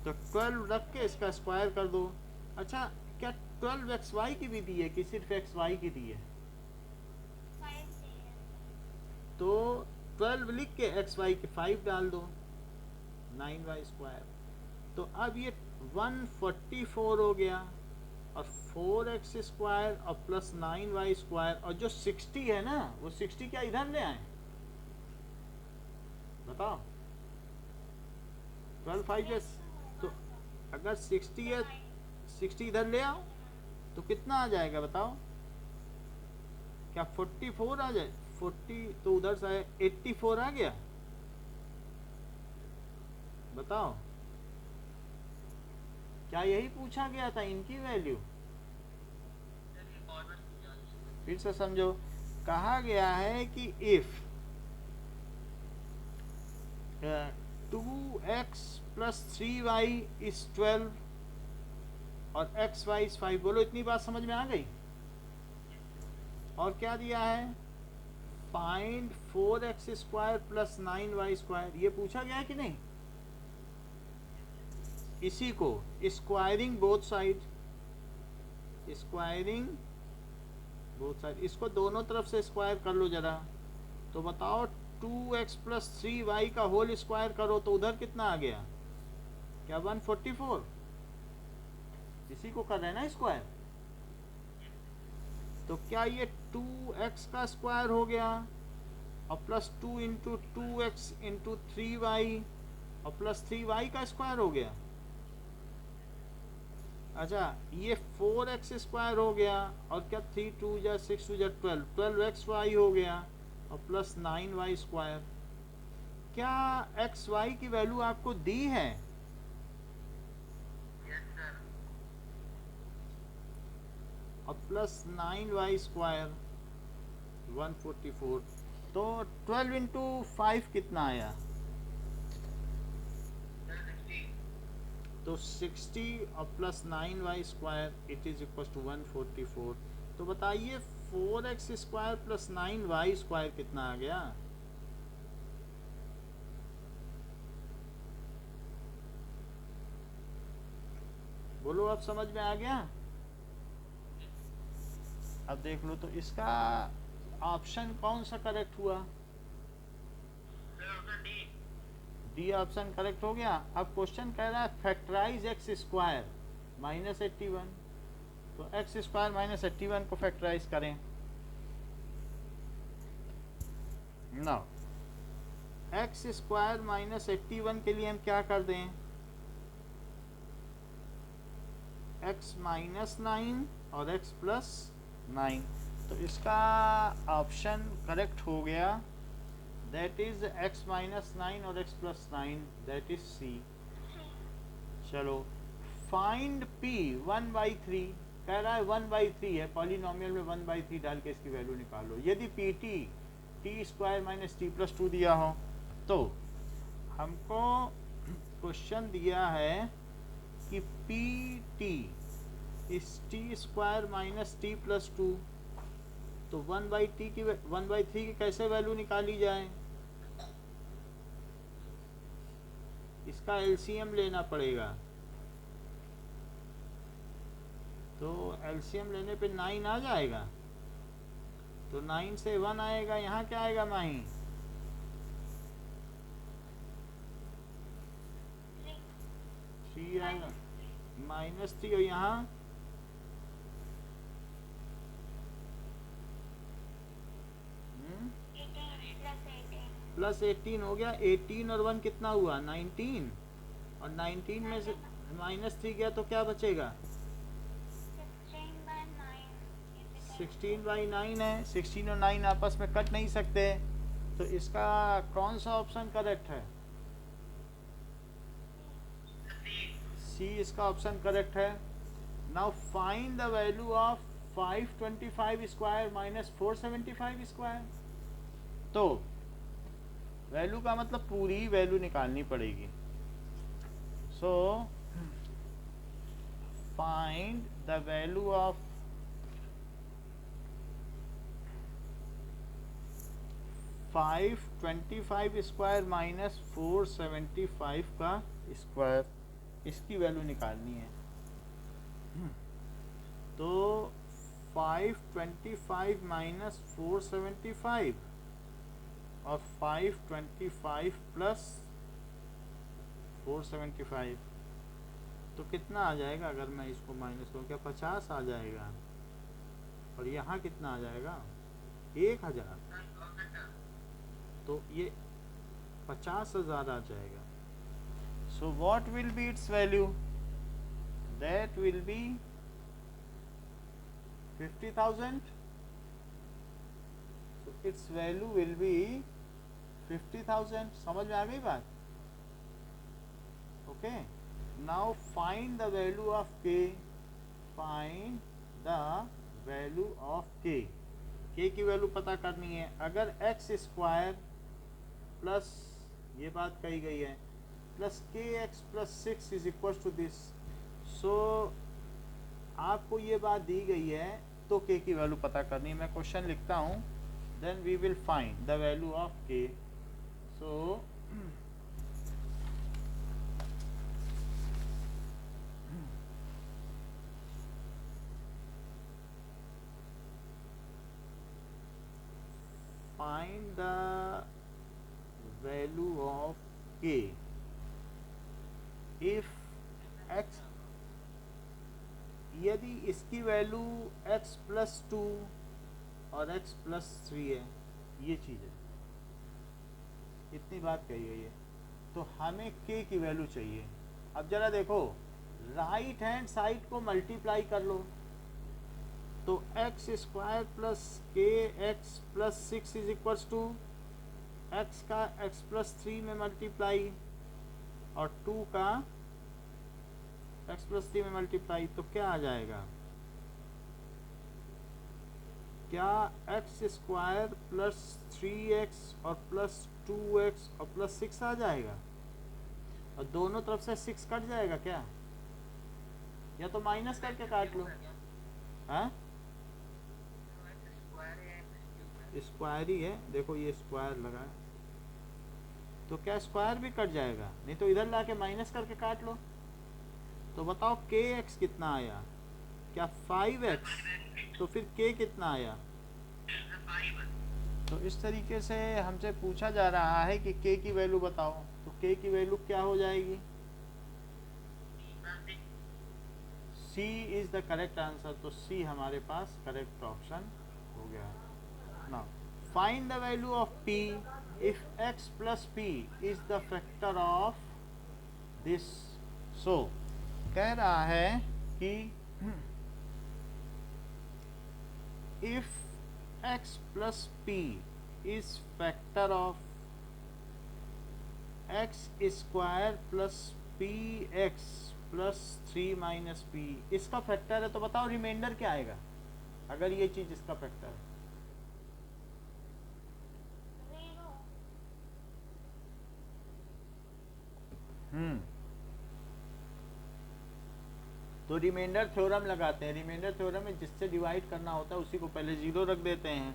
तो 12 रख के इसका स्क्वायर कर दो। अच्छा क्या 12xy की भी दी है कि सिर्फ xy की दी है? 5 दिए। तो 12 लिख के xy के 5 डाल दो, 9y स्क्वायर। तो अब ये 144 हो गया और 4x स्क्वायर और प्लस 9y स्क्वायर, और जो 60 है ना वो 60 क्या इधर ले आए? बताओ 12 5 जैस, तो अगर 60 है 60 इधर ले आओ तो कितना आ जाएगा बताओ? क्या 44 आ जाए? 40 तो उधर से 84 आ गया। बताओ क्या यही पूछा गया था इनकी वैल्यू? फिर से समझो, कहा गया है कि if 2x plus 3y is 12 और xy इज 5। बोलो इतनी बात समझ में आ गई? और क्या दिया है? Find 4x square plus 9y square, ये पूछा गया है कि नहीं? इसी को squaring both side, squaring both side, इसको दोनों तरफ से स्क्वायर कर लो जरा। तो बताओ 2x प्लस 3y का होल स्क्वायर करो तो उधर कितना आ गया? क्या 144? इसी को कर रहे हैं ना स्क्वायर। तो क्या ये 2x का स्क्वायर हो गया और plus 2 into 2x into 3y और प्लस 3y का स्क्वायर हो गया? अच्छा ये 4x स्क्वायर हो गया और क्या 3 2 जा 6 2 जा 12, 12xy हो गया और प्लस 9y स्क्वायर। क्या xy की वैल्यू आपको दी है? Yes sir. और प्लस 9y स्क्वायर 144। तो 12 इंटू 5 कितना आया? तो 60 और plus 9y square it is equal to 144। तो बताइए 4x square plus 9y square कितना आ गया? बोलो अब समझ में आ गया? अब देख लो तो इसका ऑप्शन कौन सा करेक्ट हुआ? डी ऑप्शन करेक्ट हो गया। अब क्वेश्चन कह रहा है फैक्टराइज एक्स स्क्वायर माइनस 81, तो एक्स स्क्वायर माइनस 81 को फैक्टराइज करें। नाउ एक्स स्क्वायर माइनस 81 के लिए हम क्या कर दें? एक्स माइनस 9 और एक्स प्लस 9, तो इसका ऑप्शन करेक्ट हो गया, दैट इज x माइनस 9 और x plus 9, that is C। चलो फाइंड P 1/3, कह रहा है 1/3 है, पॉलिनोमियल में 1/3 डाल के इसकी वैल्यू निकालो। यदि PT t square minus T plus 2 दिया हो तो हमको क्वेश्चन दिया है कि PT इस t square minus T plus 2, तो 1/3 की कैसे वैल्यू निकाली जाए? इसका एलसीएम लेना पड़ेगा, तो एलसीएम लेने पे 9 आ जाएगा, तो 9 से 1 आएगा, यहाँ क्या आएगा माही? 3 आएगा, -3, और यहाँ +18 हो गया। 18 और 1 कितना हुआ? 19, और 19 में से -3 गया तो क्या बचेगा? 16/9 है। 16 और 9 आपस में कट नहीं सकते, तो इसका कौन सा ऑप्शन करेक्ट है? सी इसका ऑप्शन करेक्ट है। Now find the value of 525 square minus 475 square. तो वैल्यू का मतलब पूरी वैल्यू निकालनी पड़ेगी। सो find the value of 525 square minus 475 का स्क्वायर, इसकी वैल्यू निकालनी है। तो 525 माइनस 475 और 525 प्लस 475, तो कितना आ जाएगा? अगर मैं इसको माइनस करूँ, क्या 50 आ जाएगा? और यहाँ कितना आ जाएगा? 1000, तो ये 50,000 आ जाएगा। So what will be its value? That will be 50,000. So its value will be 50,000. समझ में आ गई बात? Okay. Now find the value of k. Find the value of k. k की वैल्यू पता करनी है। अगर x स्क्वायर प्लस, ये बात कही गई है, plus k x plus 6 is equal to this, so आपको ये बात दी गई है, तो के की वैल्यू पता करनी है। मैं क्वेश्चन लिखता हूँ, then we will find the value of k. So find the value of k if x, यदि इसकी वैल्यू x प्लस 2 और x प्लस 3 है, ये चीज़ है, इतनी बात कही गई है, तो हमें k की वैल्यू चाहिए। अब जरा देखो, राइट हैंड साइड को मल्टीप्लाई कर लो, तो x square plus k x plus 6 is equals to x का x प्लस 3 में मल्टीप्लाई और 2 का x प्लस 3 में मल्टीप्लाई, तो क्या आ जाएगा? क्या x स्क्वायर प्लस 3x और प्लस 2x और प्लस 6 आ जाएगा? और दोनों तरफ से 6 कट जाएगा क्या? या तो माइनस करके काट लो। हाँ, स्क्वायर ही है, देखो ये स्क्वायर लगा है, तो क्या स्क्वायर भी कट जाएगा? नहीं तो इधर लाके माइनस करके काट लो। तो बताओ के एक्स कितना आया? क्या 5x? तो फिर के कितना आया? तो इस तरीके से हमसे पूछा जा रहा है कि के की वैल्यू बताओ, तो के की वैल्यू क्या हो जाएगी? सी इज द करेक्ट आंसर, तो सी हमारे पास करेक्ट ऑप्शन हो गया। Now find the value of p if x plus p is the factor of this। so कह रहा है कि if x plus p is factor of x square plus px plus 3 minus p, इसका factor है, तो बताओ reminder क्या आएगा अगर ये चीज इसका फैक्टर है? तो रिमाइंडर थ्योरम लगाते हैं। रिमाइंडर थ्योरम में जिससे डिवाइड करना होता है उसी को पहले 0 रख देते हैं,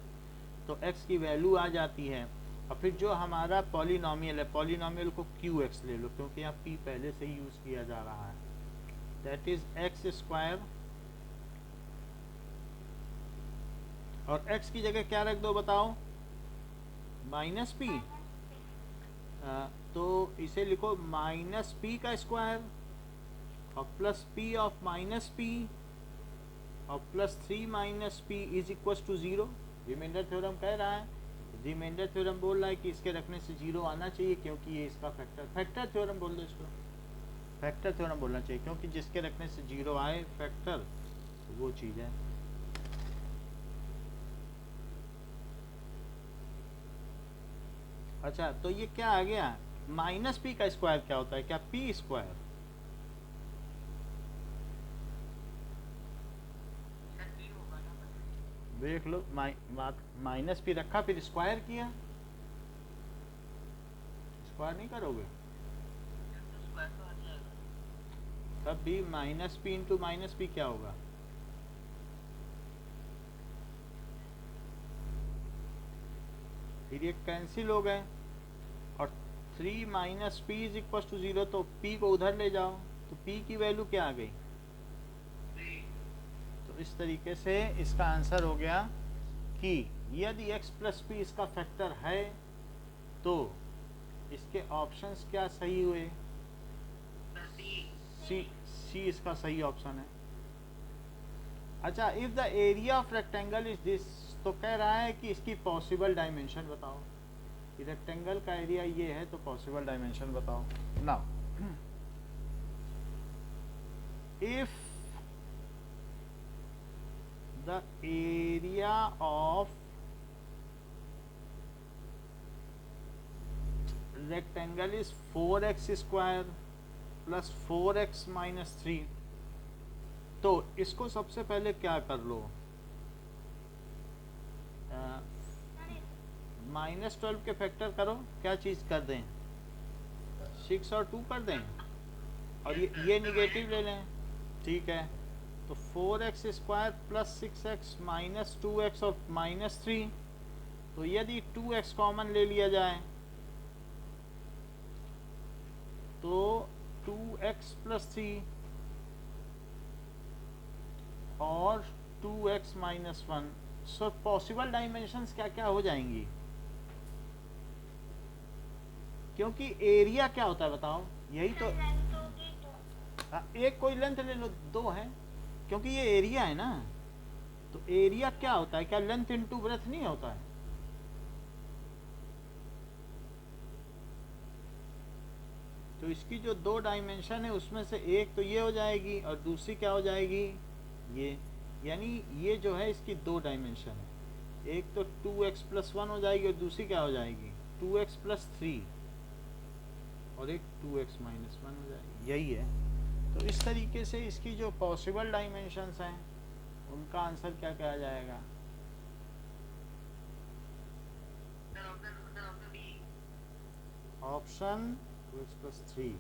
तो x की वैल्यू आ जाती है। और फिर जो हमारा पॉलिनोमियल है, पॉलिनोमियल को क्यू एक्स ले लो क्योंकि यहाँ पी पहले से ही यूज किया जा रहा है, दैट इज एक्स स्क्वायर, और x की जगह क्या रख दो बताओ, माइनस पी। तो इसे लिखो माइनस पी का स्क्वायर और plus p of minus p और plus 3 minus p is equal to 0। Remainder theorem कह रहा है, रिमाइंडर थ्योरम बोल रहा है कि इसके रखने से 0 आना चाहिए क्योंकि ये इसका फैक्टर थ्योरम बोल दो इसको, फैक्टर थ्योरम बोलना चाहिए क्योंकि जिसके रखने से 0 आए फैक्टर, तो वो चीज़ है। अच्छा तो ये क्या आ गया, माइनस पी का स्क्वायर क्या होता है, क्या पी स्क्वायर, सर पी होगा ना, देख लो माइनस पी रखा फिर स्क्वायर किया, स्क्वायर नहीं करोगे तो स्क्वायर तो आ जाएगा। तब भी minus p into minus p क्या होगा, फिर ये कैंसिल हो गए और 3 minus p is equal to 0, तो p को उधर ले जाओ तो p की वैल्यू क्या आ गई। तो इस तरीके से इसका आंसर हो गया कि यदि x प्लस पी इसका फैक्टर है तो इसके ऑप्शंस क्या सही हुए, सी इसका सही ऑप्शन है। अच्छा if the area of rectangle is this, तो कह रहा है कि इसकी पॉसिबल डायमेंशन बताओ, कि रेक्टेंगल का एरिया ये है तो पॉसिबल डायमेंशन बताओ। Now if the area of rectangle is 4x square plus 4x minus 3, तो इसको सबसे पहले क्या कर लो, -12 के फैक्टर करो, क्या चीज़ कर दें, 6 और 2 कर दें और ये निगेटिव ले लें, ठीक है। तो 4x square plus 6x minus 2x और माइनस 3, तो यदि 2x कॉमन ले लिया जाए तो 2x प्लस 3 और 2x minus 1, so possible dimensions क्या क्या हो जाएंगी, क्योंकि एरिया क्या होता है बताओ, यही तो लेंथ होगी 2। हाँ, एक कोई लेंथ ले लो, 2 है क्योंकि ये एरिया है ना, तो एरिया क्या होता है, क्या लेंथ इनटू ब्रेथ नहीं होता है। तो इसकी जो 2 डायमेंशन है उसमें से एक तो ये हो जाएगी और दूसरी क्या हो जाएगी ये, यानी ये जो है इसकी 2 डायमेंशन है, एक तो 2x प्लस 1 हो जाएगी और दूसरी क्या हो जाएगी 2x प्लस 3 और एक 2x माइनस 1 हो जाएगी, यही है। तो इस तरीके से इसकी जो पॉसिबल डायमेंशंस हैं उनका आंसर क्या कहा जाएगा, ऑप्शन 2x प्लस 3,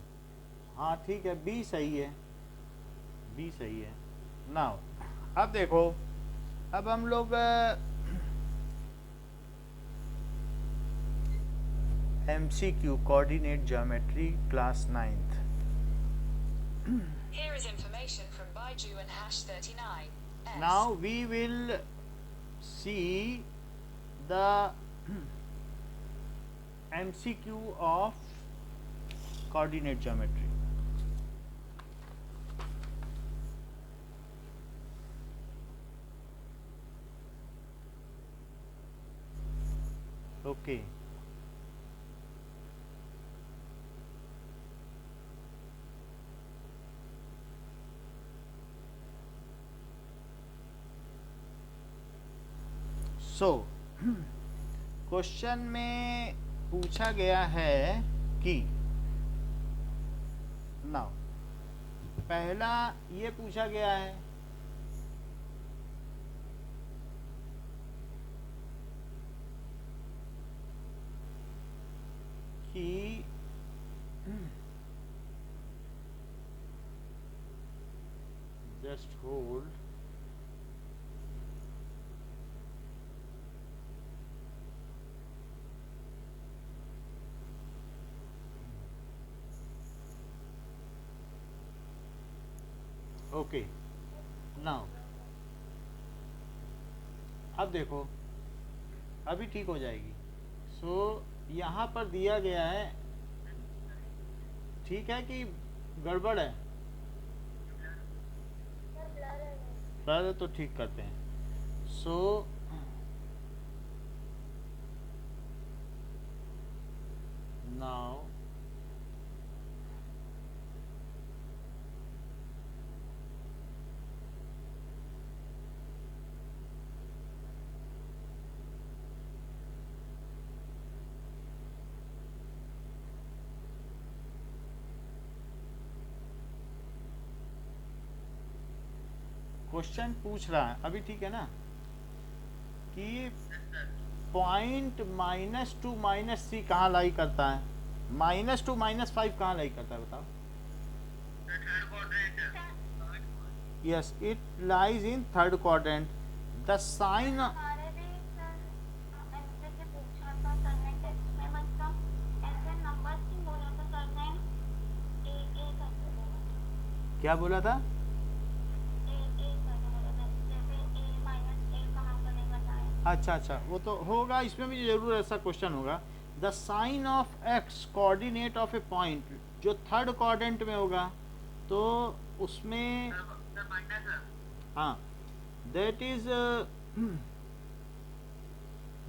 हाँ ठीक है, बी सही है, बी सही है। नाउ अब देखो, अब हम लोग MCQ coordinate geometry class 9th। Here is information from Baiju and hash 39. S. Now we will see the MCQ of coordinate geometry. Okay. So question में पूछा गया है कि नाउ पहला ये पूछा गया है कि जस्ट होल्ड, ओके नाउ अब देखो अभी ठीक हो जाएगी। सो यहाँ पर दिया गया है, ठीक है कि गड़बड़ है? सर ब्लर है। पहले तो ठीक करते हैं। सो नाउ क्वेश्चन पूछ रहा है अभी, ठीक है ना, कि पॉइंट -2 -3 कहाँ लाई करता है, -2 -5 कहाँ लाई करता है बताओ? Yes, it lies in third quadrant. The sign हमारे भी सर ऐसे से पूछा था सर ने टेस्ट में, मतलब ऐसे नंबर ही बोला था सर ने, ए करके बोला, क्या बोला था? ए करके बोला था, जैसे A - A कहाँ बनेगा जाए। अच्छा, वो तो होगा, इसमें भी जरूर ऐसा क्वेश्चन होगा। The sign of x coordinate of a point, जो थर्ड क्वाड्रेंट में होगा तो उसमें हाँ, that is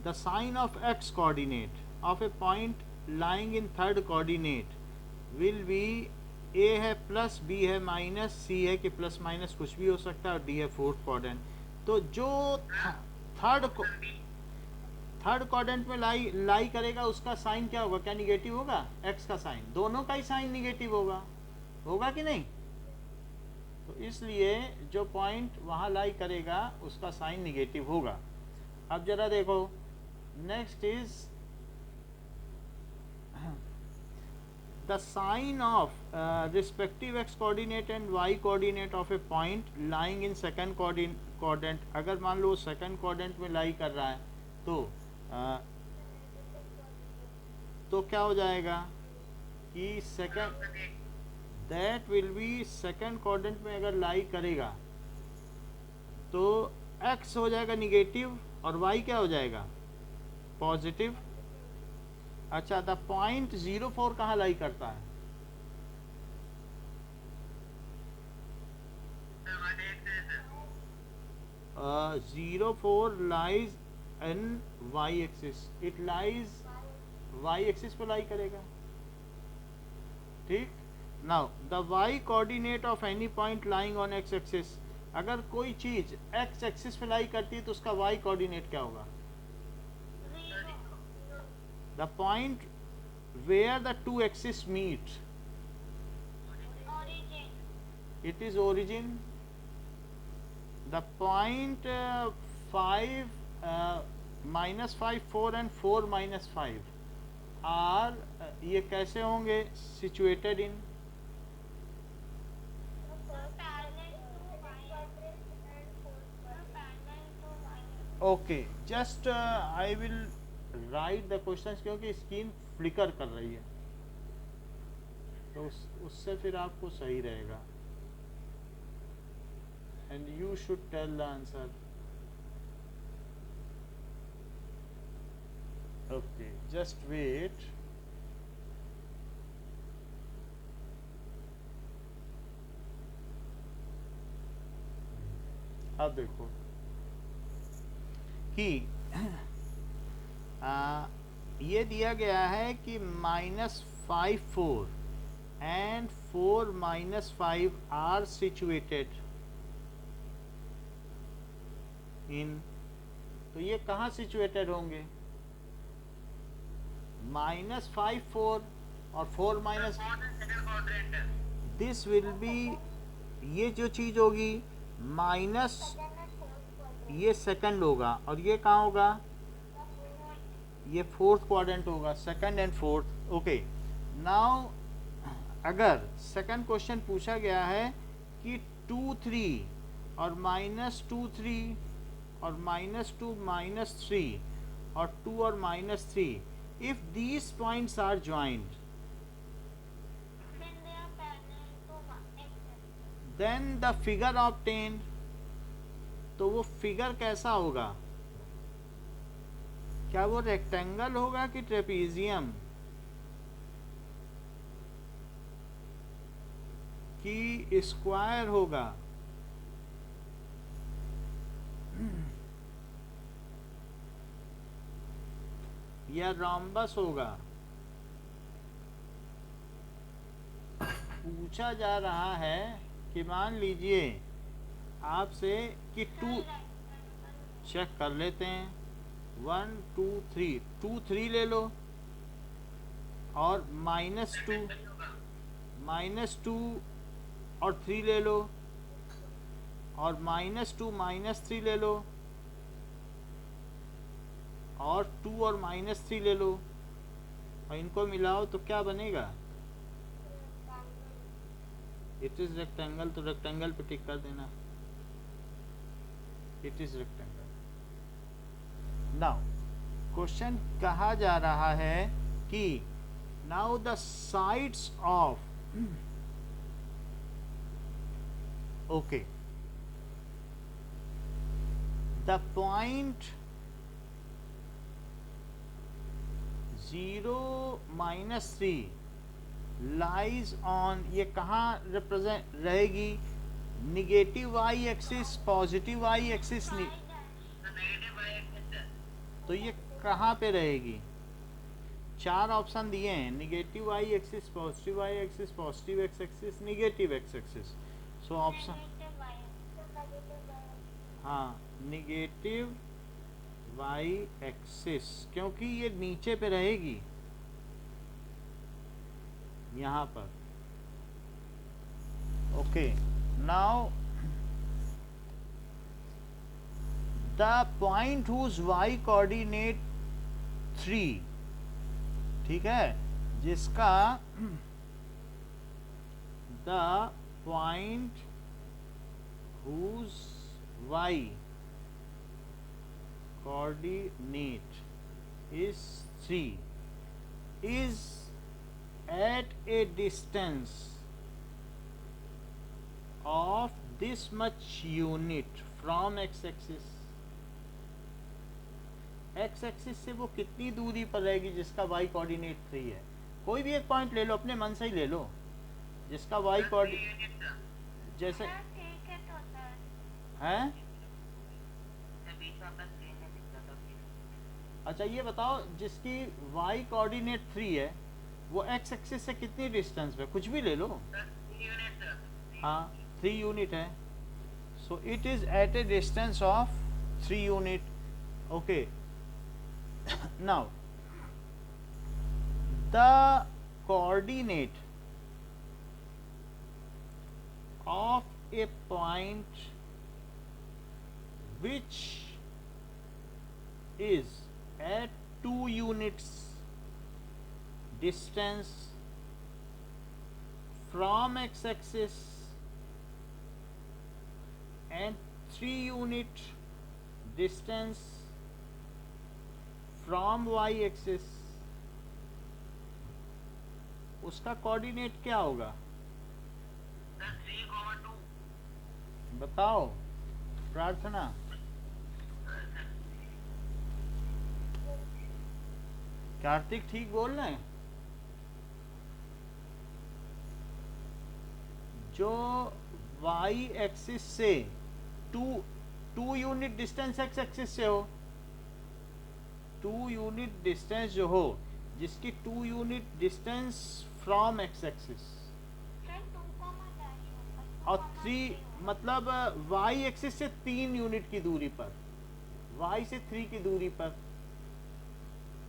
the sign of x coordinate of a point lying in third coordinate will be, a है प्लस, बी है माइनस, सी है कि प्लस माइनस कुछ भी हो सकता है, और डी है फोर्थ क्वाड्रेंट। तो जो थर्ड क्वाड्रेंट में लाई करेगा उसका साइन क्या होगा? क्या निगेटिव होगा? एक्स का साइन, दोनों का ही साइन निगेटिव होगा कि नहीं? तो इसलिए जो पॉइंट वहाँ लाई करेगा उसका साइन निगेटिव होगा। अब जरा देखो, next is the sign of respective x coordinate and y coordinate of a point lying in second quadrant. अगर मान लो सेकंड क्वाड्रेंट में लाई कर रहा है तो क्या हो जाएगा कि second, that will be second quadrant में अगर लाई करेगा तो x हो जाएगा निगेटिव और y क्या हो जाएगा? पॉजिटिव। अच्छा, द पॉइंट 0,4 कहाँ लाई करता है? Zero four lies in y axis, it lies y axis पे लाई करेगा, ठीक। Now the y coordinate of any point lying on x axis, अगर कोई चीज x एक्सिस पे लाई करती है तो उसका y कोऑर्डिनेट क्या होगा? The point where the two axis meet, it is origin. The point 5 -5 4 and 4 -5 are ये कैसे होंगे situated in? Okay, just I will write the questions क्योंकि स्क्रीन फ्लिकर कर रही है तो उससे फिर आपको सही रहेगा। And you should tell the answer. Okay, just wait. अब देखो कि ये दिया गया है कि -5 4 and 4 -5 are situated in, तो ये कहाँ सिचुएटेड होंगे? -5 4 और 4 माइनस, दिस विल बी, ये जो चीज होगी माइनस, ये सेकंड होगा और ये कहाँ होगा? ये फोर्थ क्वाड्रेंट होगा, second and fourth. Okay, now अगर सेकंड क्वेश्चन पूछा गया है कि 2 3 और -2 3 और -2 -3 और 2 और -3, if these points are joined, then the figure obtained, तो वो फिगर कैसा होगा? क्या वो रेक्टेंगल होगा कि ट्रेपीजियम कि स्क्वायर होगा? या रोम्बस होगा? पूछा जा रहा है कि मान लीजिए आपसे कि टू, चेक कर लेते हैं, 1 2 3, 2 3 ले लो और -2 और 3 ले लो और -2 -3 ले लो और 2 और -3 ले लो और इनको मिलाओ तो क्या बनेगा? इट इज रेक्टेंगल, तो रेक्टेंगल पे टिक कर देना, it is rectangle. Now question कहा जा रहा है कि now the sides of, okay, the point 0 -3 lies on, ये कहाँ रिप्रेजेंट रहेगी? Negative y axis, positive y axis, negative y axis, तो ये कहाँ पे रहेगी? 4 ऑप्शन दिए हैं, negative y axis, positive y axis, positive x axis, negative x axis. So option, हाँ, निगेटिव वाई एक्सिस, क्योंकि ये नीचे पे रहेगी यहाँ पर। Okay, now the point whose y coordinate 3, ठीक है, जिसका the point whose y coordinate is 3 is at a distance of this much unit from x-axis, x-axis से वो कितनी दूरी पर रहेगी जिसका y कोऑर्डिनेट 3 है? कोई भी एक पॉइंट ले लो, अपने मन से ही ले लो, जिसका y कोऑर्डिनेट जैसे ठीक है तो सर, है। बीच में बस लेने दिखता था फिर। अच्छा ये बताओ, जिसकी y कोऑर्डिनेट 3 है वो x एक्सिस से कितनी डिस्टेंस पे? कुछ भी ले लो, सर 3 यूनिट सर, हाँ 3 यूनिट है, so it is at a distance of 3 unit. Okay, now the coordinate of a point which is at 2 units distance from x-axis and 3 unit distance from y-axis, उसका coordinate क्या होगा? Sir 3,2, बताओ प्रार्थना। कार्तिक ठीक बोल रहे हैं? जो y एक्सिस से 2 यूनिट डिस्टेंस x एक्सिस से हो, 2 यूनिट डिस्टेंस जो हो, जिसकी 2 unit distance from x axis sir 2,- और 3 मतलब y एक्सिस से 3 यूनिट की दूरी पर, y से 3 की दूरी पर,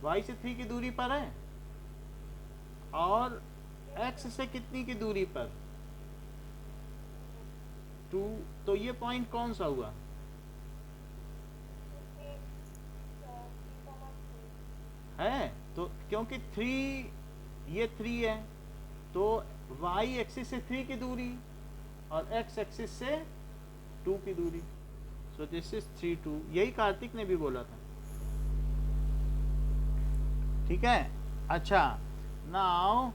y से 3 की दूरी पर है, और x से कितनी की दूरी पर? 2, तो ये पॉइंट कौन सा हुआ? है तो, क्योंकि 3, ये 3 है तो y एक्सिस से 3 की दूरी और x एक्सिस से 2 की दूरी, सो दिस इज 3 2, यही कार्तिक ने भी बोला था, ठीक है। अच्छा, now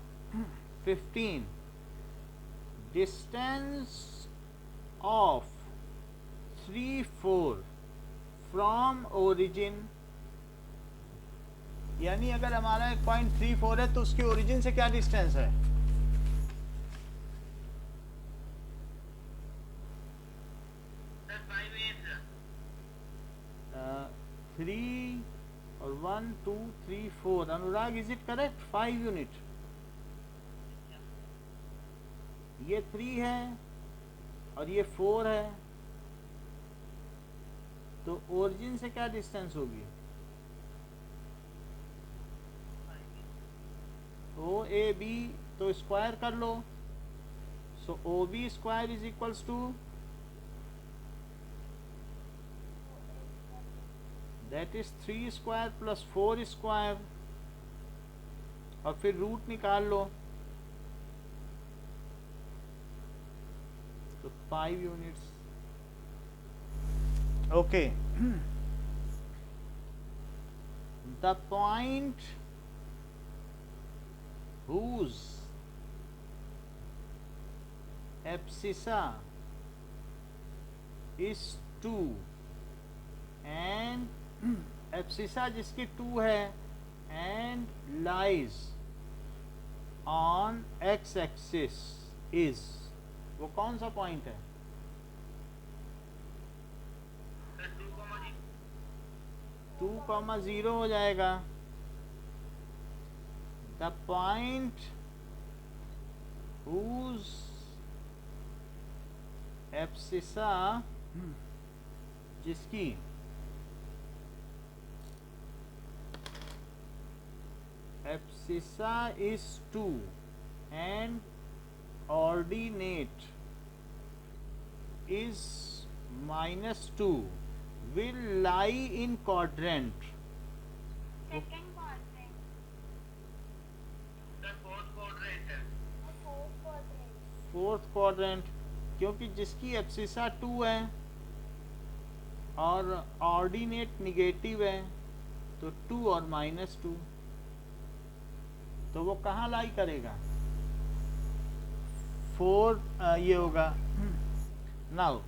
15 distance of 3 4 from origin, यानी अगर हमारा एक पॉइंट 3 4 है तो उसके ओरिजिन से क्या डिस्टेंस है? सर 5 यूनिट 3 और 1 2 3 4, अनुराग इज इट करेक्ट? 5 यूनिट। ये 3 है और ये 4 है, तो ओरिजिन से क्या डिस्टेंस होगी? ओ ए बी, तो स्क्वायर कर लो। So O B square is equals to, that is 3 square plus 4 square, और फिर रूट निकाल लो, तो 5 units. Okay, the point whose abscissa is 2 and abscissa जिसकी 2 है and lies on x axis is, वो कौन सा पॉइंट है? सर 2,0 हो जाएगा। The point whose abscissa, जिसकी abscissa is 2 and ordinate is -2 will lie in quadrant. Second quadrant, sir 4th quadrant है। फोर्थ क्वाड्रेंट, फोर्थ क्वाड्रेंट, क्योंकि जिसकी एब्सिसा 2 है और ऑर्डिनेट निगेटिव है, तो 2 और -2, तो वो कहाँ लाई करेगा? 4 ये होगा। Now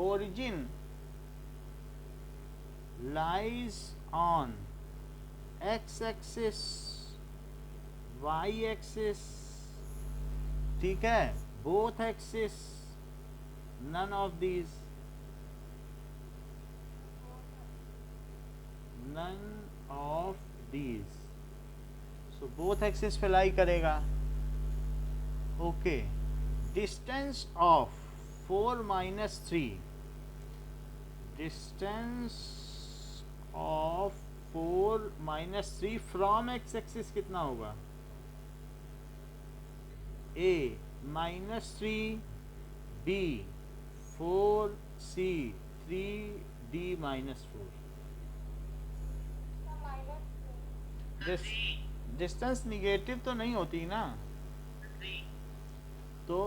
origin lies on x axis, y axis, ठीक है, both axis, none of these, none of these, so both axis पे लाई करेगा। okay, distance of 4 minus 3, distance of 4 minus 3 from x axis कितना होगा? a -3, b 4, c 3, d -4। Distance negative तो नहीं होती ना, 3 तो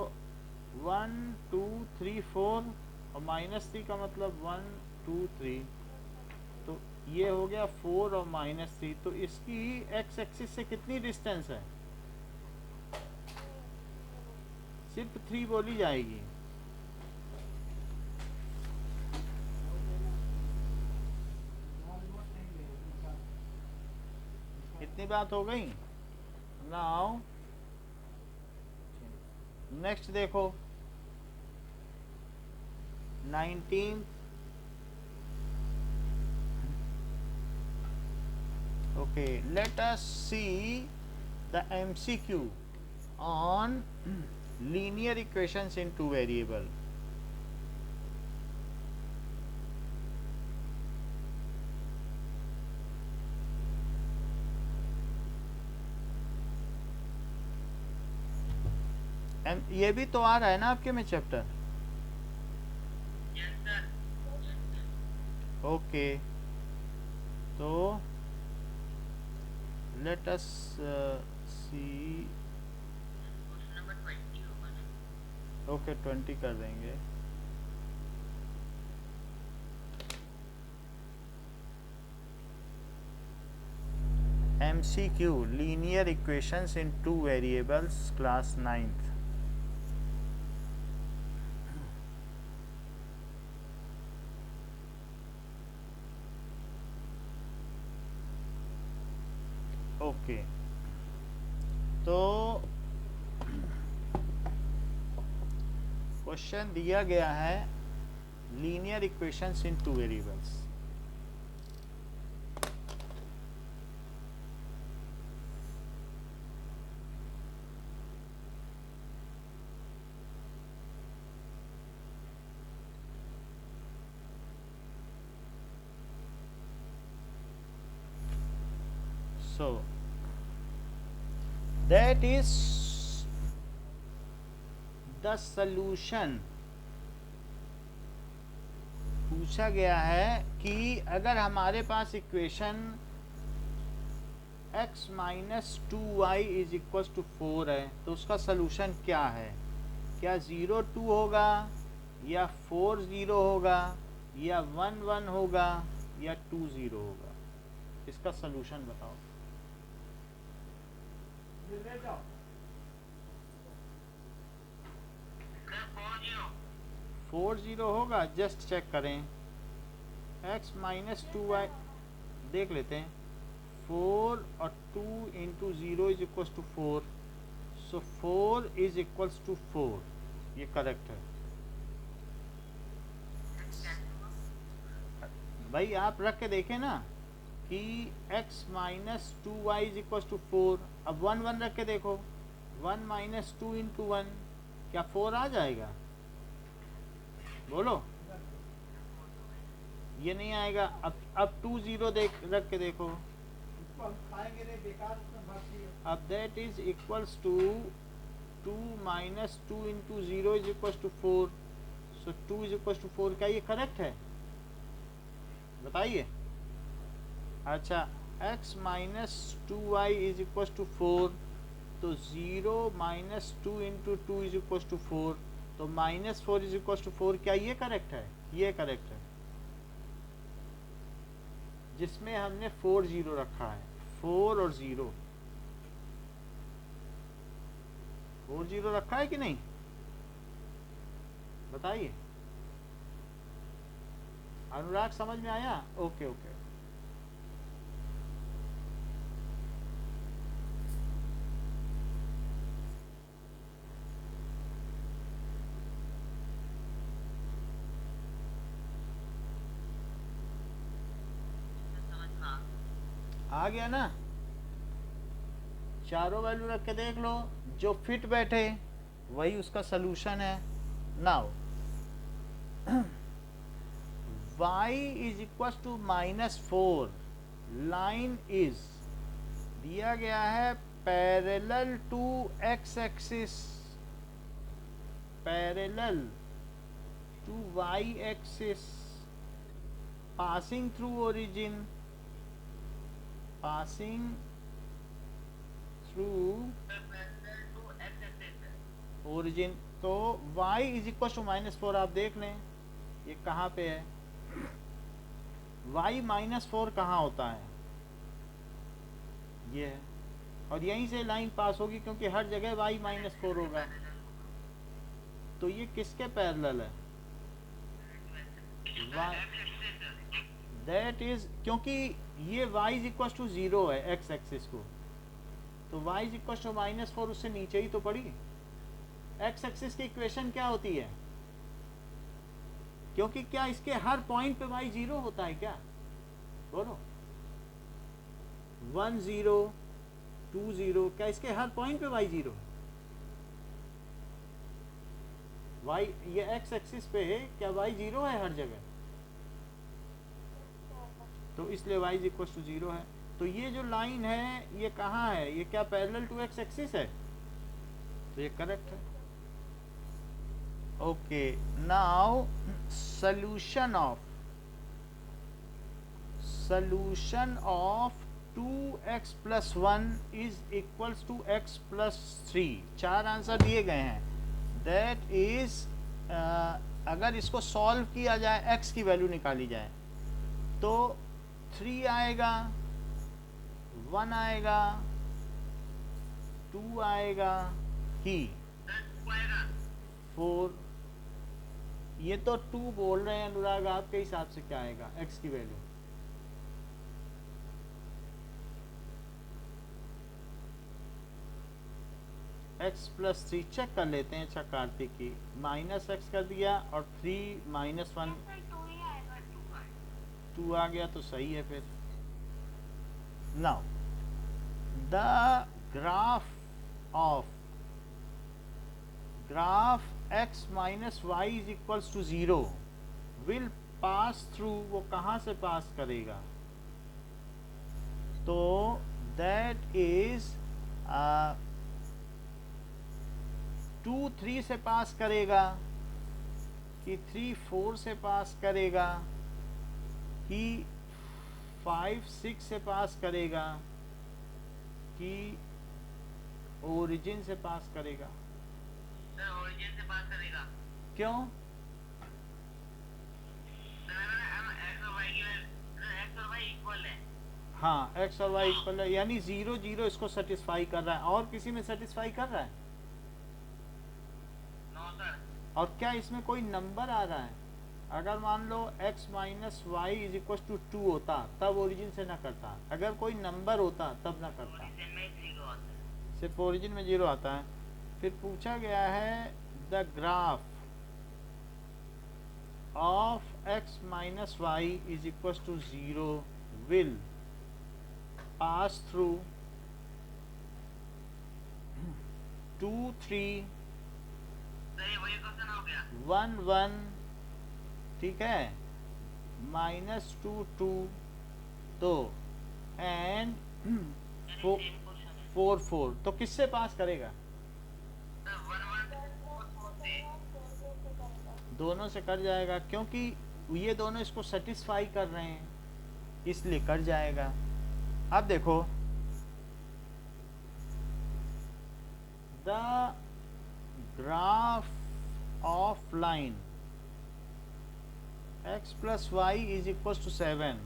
1 2 3 4 और -3 का मतलब 1 2 3, तो ये हो गया 4 और -3, तो इसकी x एक्सिस से कितनी डिस्टेंस है? सिर्फ 3 बोली जाएगी। इतनी बात हो गई। नाउ नेक्स्ट देखो 19th, okay, let us see the MCQ on linear equations in two variable। ये भी तो आ रहा है ना आपके में चैप्टर? Yes sir. ओके, तो लेट अस सी। क्वेश्चन नंबर 20 होगा ना? ओके, 20 कर देंगे। MCQ linear equations in two variables, class 9th। Okay, तो क्वेश्चन दिया गया है linear equations in two variables. So that is the solution। पूछा गया है कि अगर हमारे पास equation x minus 2y is equal to 4 है तो उसका सलूशन क्या है? क्या 0 2 होगा, या 4 0 होगा, या 1 1 होगा, या 2 0 होगा? इसका सलूशन बताओ। 4 0 होगा, जस्ट चेक करें। x माइनस 2y देख लेते हैं। 4 और 2 into 0 is equal to 4, so 4 is equal to 4, ये करेक्ट है। भाई आप रख के देखें ना कि x minus 2y is equal to 4। अब 1 1 रख के देखो, 1 माइनस 2 इंटू 1, क्या 4 आ जाएगा? बोलो। ये नहीं आएगा। अब 2 0 रख के देखो, अब that is equals to 2 minus 2 into 0 is equal to 4, so 2 is equal to 4। क्या ये करेक्ट है? बताइए। अच्छा, x minus 2y is equal to 4, तो 0 minus 2 into 2 is equal to 4, तो माइनस 4 इज इक्वल टू 4। क्या ये करेक्ट है? ये करेक्ट है, जिसमें हमने 4 0 रखा है। 4 और 0, 4 0 रखा है कि नहीं? बताइए। अनुराग समझ में आया? Okay okay. आ गया ना? चारों वैल्यू रख के देख लो, जो फिट बैठे वही उसका सलूशन है। Now y is equal to -4, line is दिया गया है parallel to x axis, parallel to y axis, passing through origin, passing through origin। तो y इज इक्वल टू -4, आप देख लें ये कहाँ पे है। y -4 कहाँ होता है? ये है, और यहीं से लाइन पास होगी क्योंकि हर जगह y -4 होगा। तो ये किसके पैरेलल है? दैट इज, क्योंकि ये y इज इक्वल टू 0 है x एक्सिस को, तो y इज इक्वल टू -4 उससे नीचे ही तो पड़ी। x एक्सिस की इक्वेशन क्या होती है? क्योंकि क्या इसके हर पॉइंट पे y 0 होता है क्या? बोलो। 1 0 2 0, क्या इसके हर पॉइंट पे y 0? y, ये x एक्सिस पे है, क्या y 0 है हर जगह? तो इसलिए y इज इक्वल टू 0 है। तो ये जो लाइन है ये कहाँ है? ये क्या पैरेलल टू x एक्सिस है? तो ये करेक्ट है। Okay, now solution of 2x + 1 is equals to x + 3। 4 answer दिए गए हैं। दैट इज अगर इसको सॉल्व किया जाए, x की वैल्यू निकाली जाए, तो 3 आएगा, 1 आएगा, 2 आएगा ही 4। ये तो 2 बोल रहे हैं अनुराग, आपके हिसाब से क्या आएगा x की वैल्यू? x प्लस 3 चेक कर लेते हैं। अच्छा कार्तिक की माइनस एक्स कर दिया और 3 माइनस 1 सर 2 ही आएगा 2 आ गया तो सही है फिर। Now the graph x minus y is equals to 0 will pass through, वो कहाँ से पास करेगा? तो दैट इज 2 3 से पास करेगा कि 3 4 से पास करेगा कि 5 6 से पास करेगा कि ओरिजिन से पास करेगा? सर ओरिजिन से पास करेगा। क्यों? सर हम एक्स और वाई एक्स और वाई इक्वल है। हाँ x और y इक्वल है, यानी 0 0 इसको सेटिस्फाई कर रहा है। और किसी में सेटिस्फाई कर रहा है? No sir. और क्या इसमें कोई नंबर आ रहा है? अगर मान लो x minus y is equal to 2 होता तब ओरिजिन से ना करता, अगर कोई नंबर होता तब ना करता। ओरिजिन में 0 आता है। सिर्फ ओरिजिन में 0 आता है। फिर पूछा गया है the graph of x minus y is equal to 0 will pass through 2 3 sir ये वही क्वेश्चन हो गया। 1 1, ठीक है, माइनस 2 2, तो एंड यानी सेम क्वेश्चन है। 4 4, तो किससे पास करेगा? सर 1 1 से दोनों से कट जाएगा, क्योंकि ये दोनों इसको सेटिस्फाई कर रहे हैं इसलिए कट जाएगा। अब देखो the graph of line x plus y is equal to 7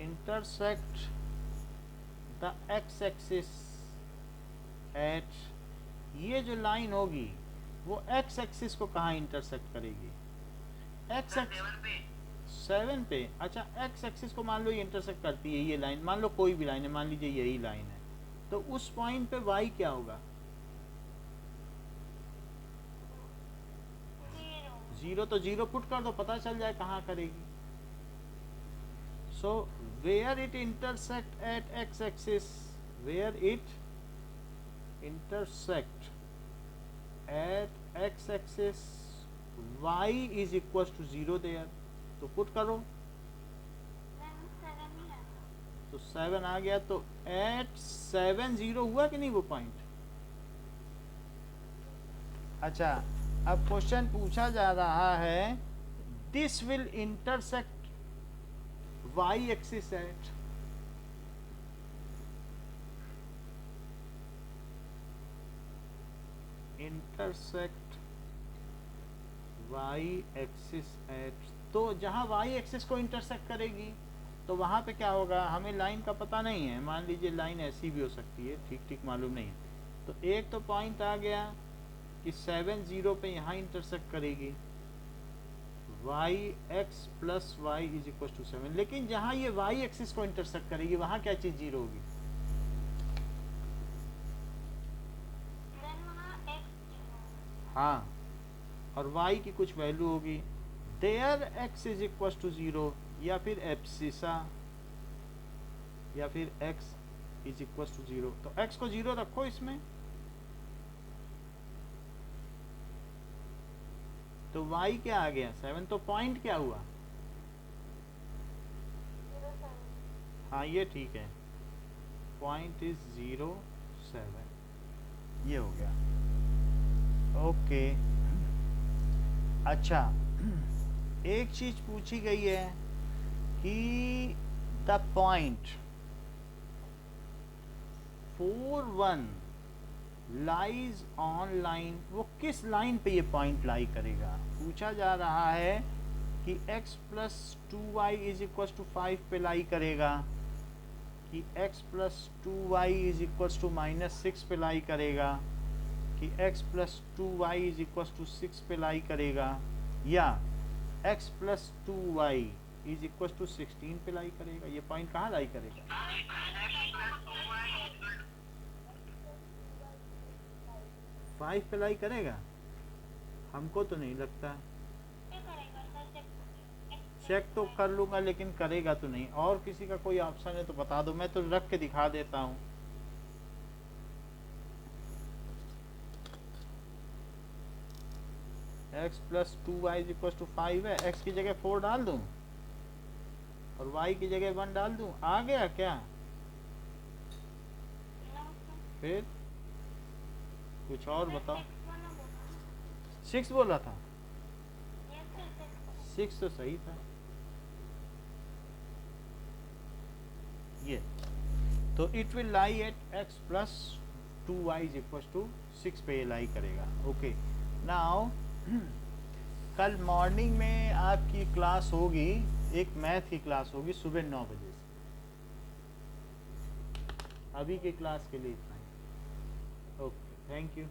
intersect the x axis at, ये जो लाइन होगी वो x एक्सिस को कहाँ इंटरसेक्ट करेगी? x सर एक्सिस 7 पे 7 पे। अच्छा x एक्सिस को मान लो ये इंटरसेक्ट करती है ये लाइन, मान लो कोई भी लाइन है, मान लीजिए यही लाइन है, तो उस पॉइंट पे y क्या होगा? 0, तो 0 पुट कर दो, पता चल जाए कहाँ करेगी। So where it intersect at x axis, where it intersect at x axis y is equal to 0 there, तो पुट करो मैम 7 ही है। तो 7 आ गया। तो एट 7 0 हुआ कि नहीं वो पॉइंट? अच्छा अब क्वेश्चन पूछा जा रहा है this will intersect y axis at, intersect y axis at, तो जहां y एक्सिस को इंटरसेक्ट करेगी तो वहां पे क्या होगा? हमें लाइन का पता नहीं है, मान लीजिए लाइन ऐसी भी हो सकती है, ठीक ठीक मालूम नहीं है। तो एक तो पॉइंट आ गया कि 7 0 पे यहाँ इंटरसेक्ट करेगी y x plus y is equal to 7, लेकिन जहाँ ये y एक्सिस को इंटरसेक्ट करेगी वहाँ क्या चीज़ 0 होगी? देन वहाँ x 0। हाँ, और y की कुछ वैल्यू होगी, there x is equal to 0, या फिर एप्सिसा, या फिर x इज इक्वल टू 0। तो x को 0 रखो इसमें, तो y क्या आ गया? 7। तो पॉइंट क्या हुआ? हाँ ये ठीक है, पॉइंट इज 0 7, ये हो गया। ओके अच्छा एक चीज पूछी गई है कि the point 4 1 lies on line, वो किस लाइन पे ये पॉइंट लाई करेगा? पूछा जा रहा है कि x plus 2y is equal to 5 पे लाई करेगा, कि x plus 2y is equal to minus 6 पे लाई करेगा, कि x plus 2y is equal to 6 पे लाई करेगा, या x plus 2y is equal to 16 पे लाई करेगा। ये पॉइंट कहाँ लाई करेगा? 5 पे लाई करेगा? हमको तो नहीं लगता। क्या करेगा सर? चेक तो कर लूँगा लेकिन करेगा तो नहीं। और किसी का कोई ऑप्शन है तो बता दो, मैं तो रख के दिखा देता हूँ। x plus 2y is equal to 5 है, x की जगह 4 डाल दूँ और y की जगह 1 डाल दूँ, आ गया क्या? फिर कुछ और बताओ। 6 बोला था, 6 तो सही था ये। तो it will lie at x plus 2y is equal to 6 पे ये लाई करेगा। ओके नाउ कल मॉर्निंग में आपकी क्लास होगी, एक मैथ की क्लास होगी सुबह 9 बजे से। अभी की क्लास के लिए इतना ही। Okay thank you.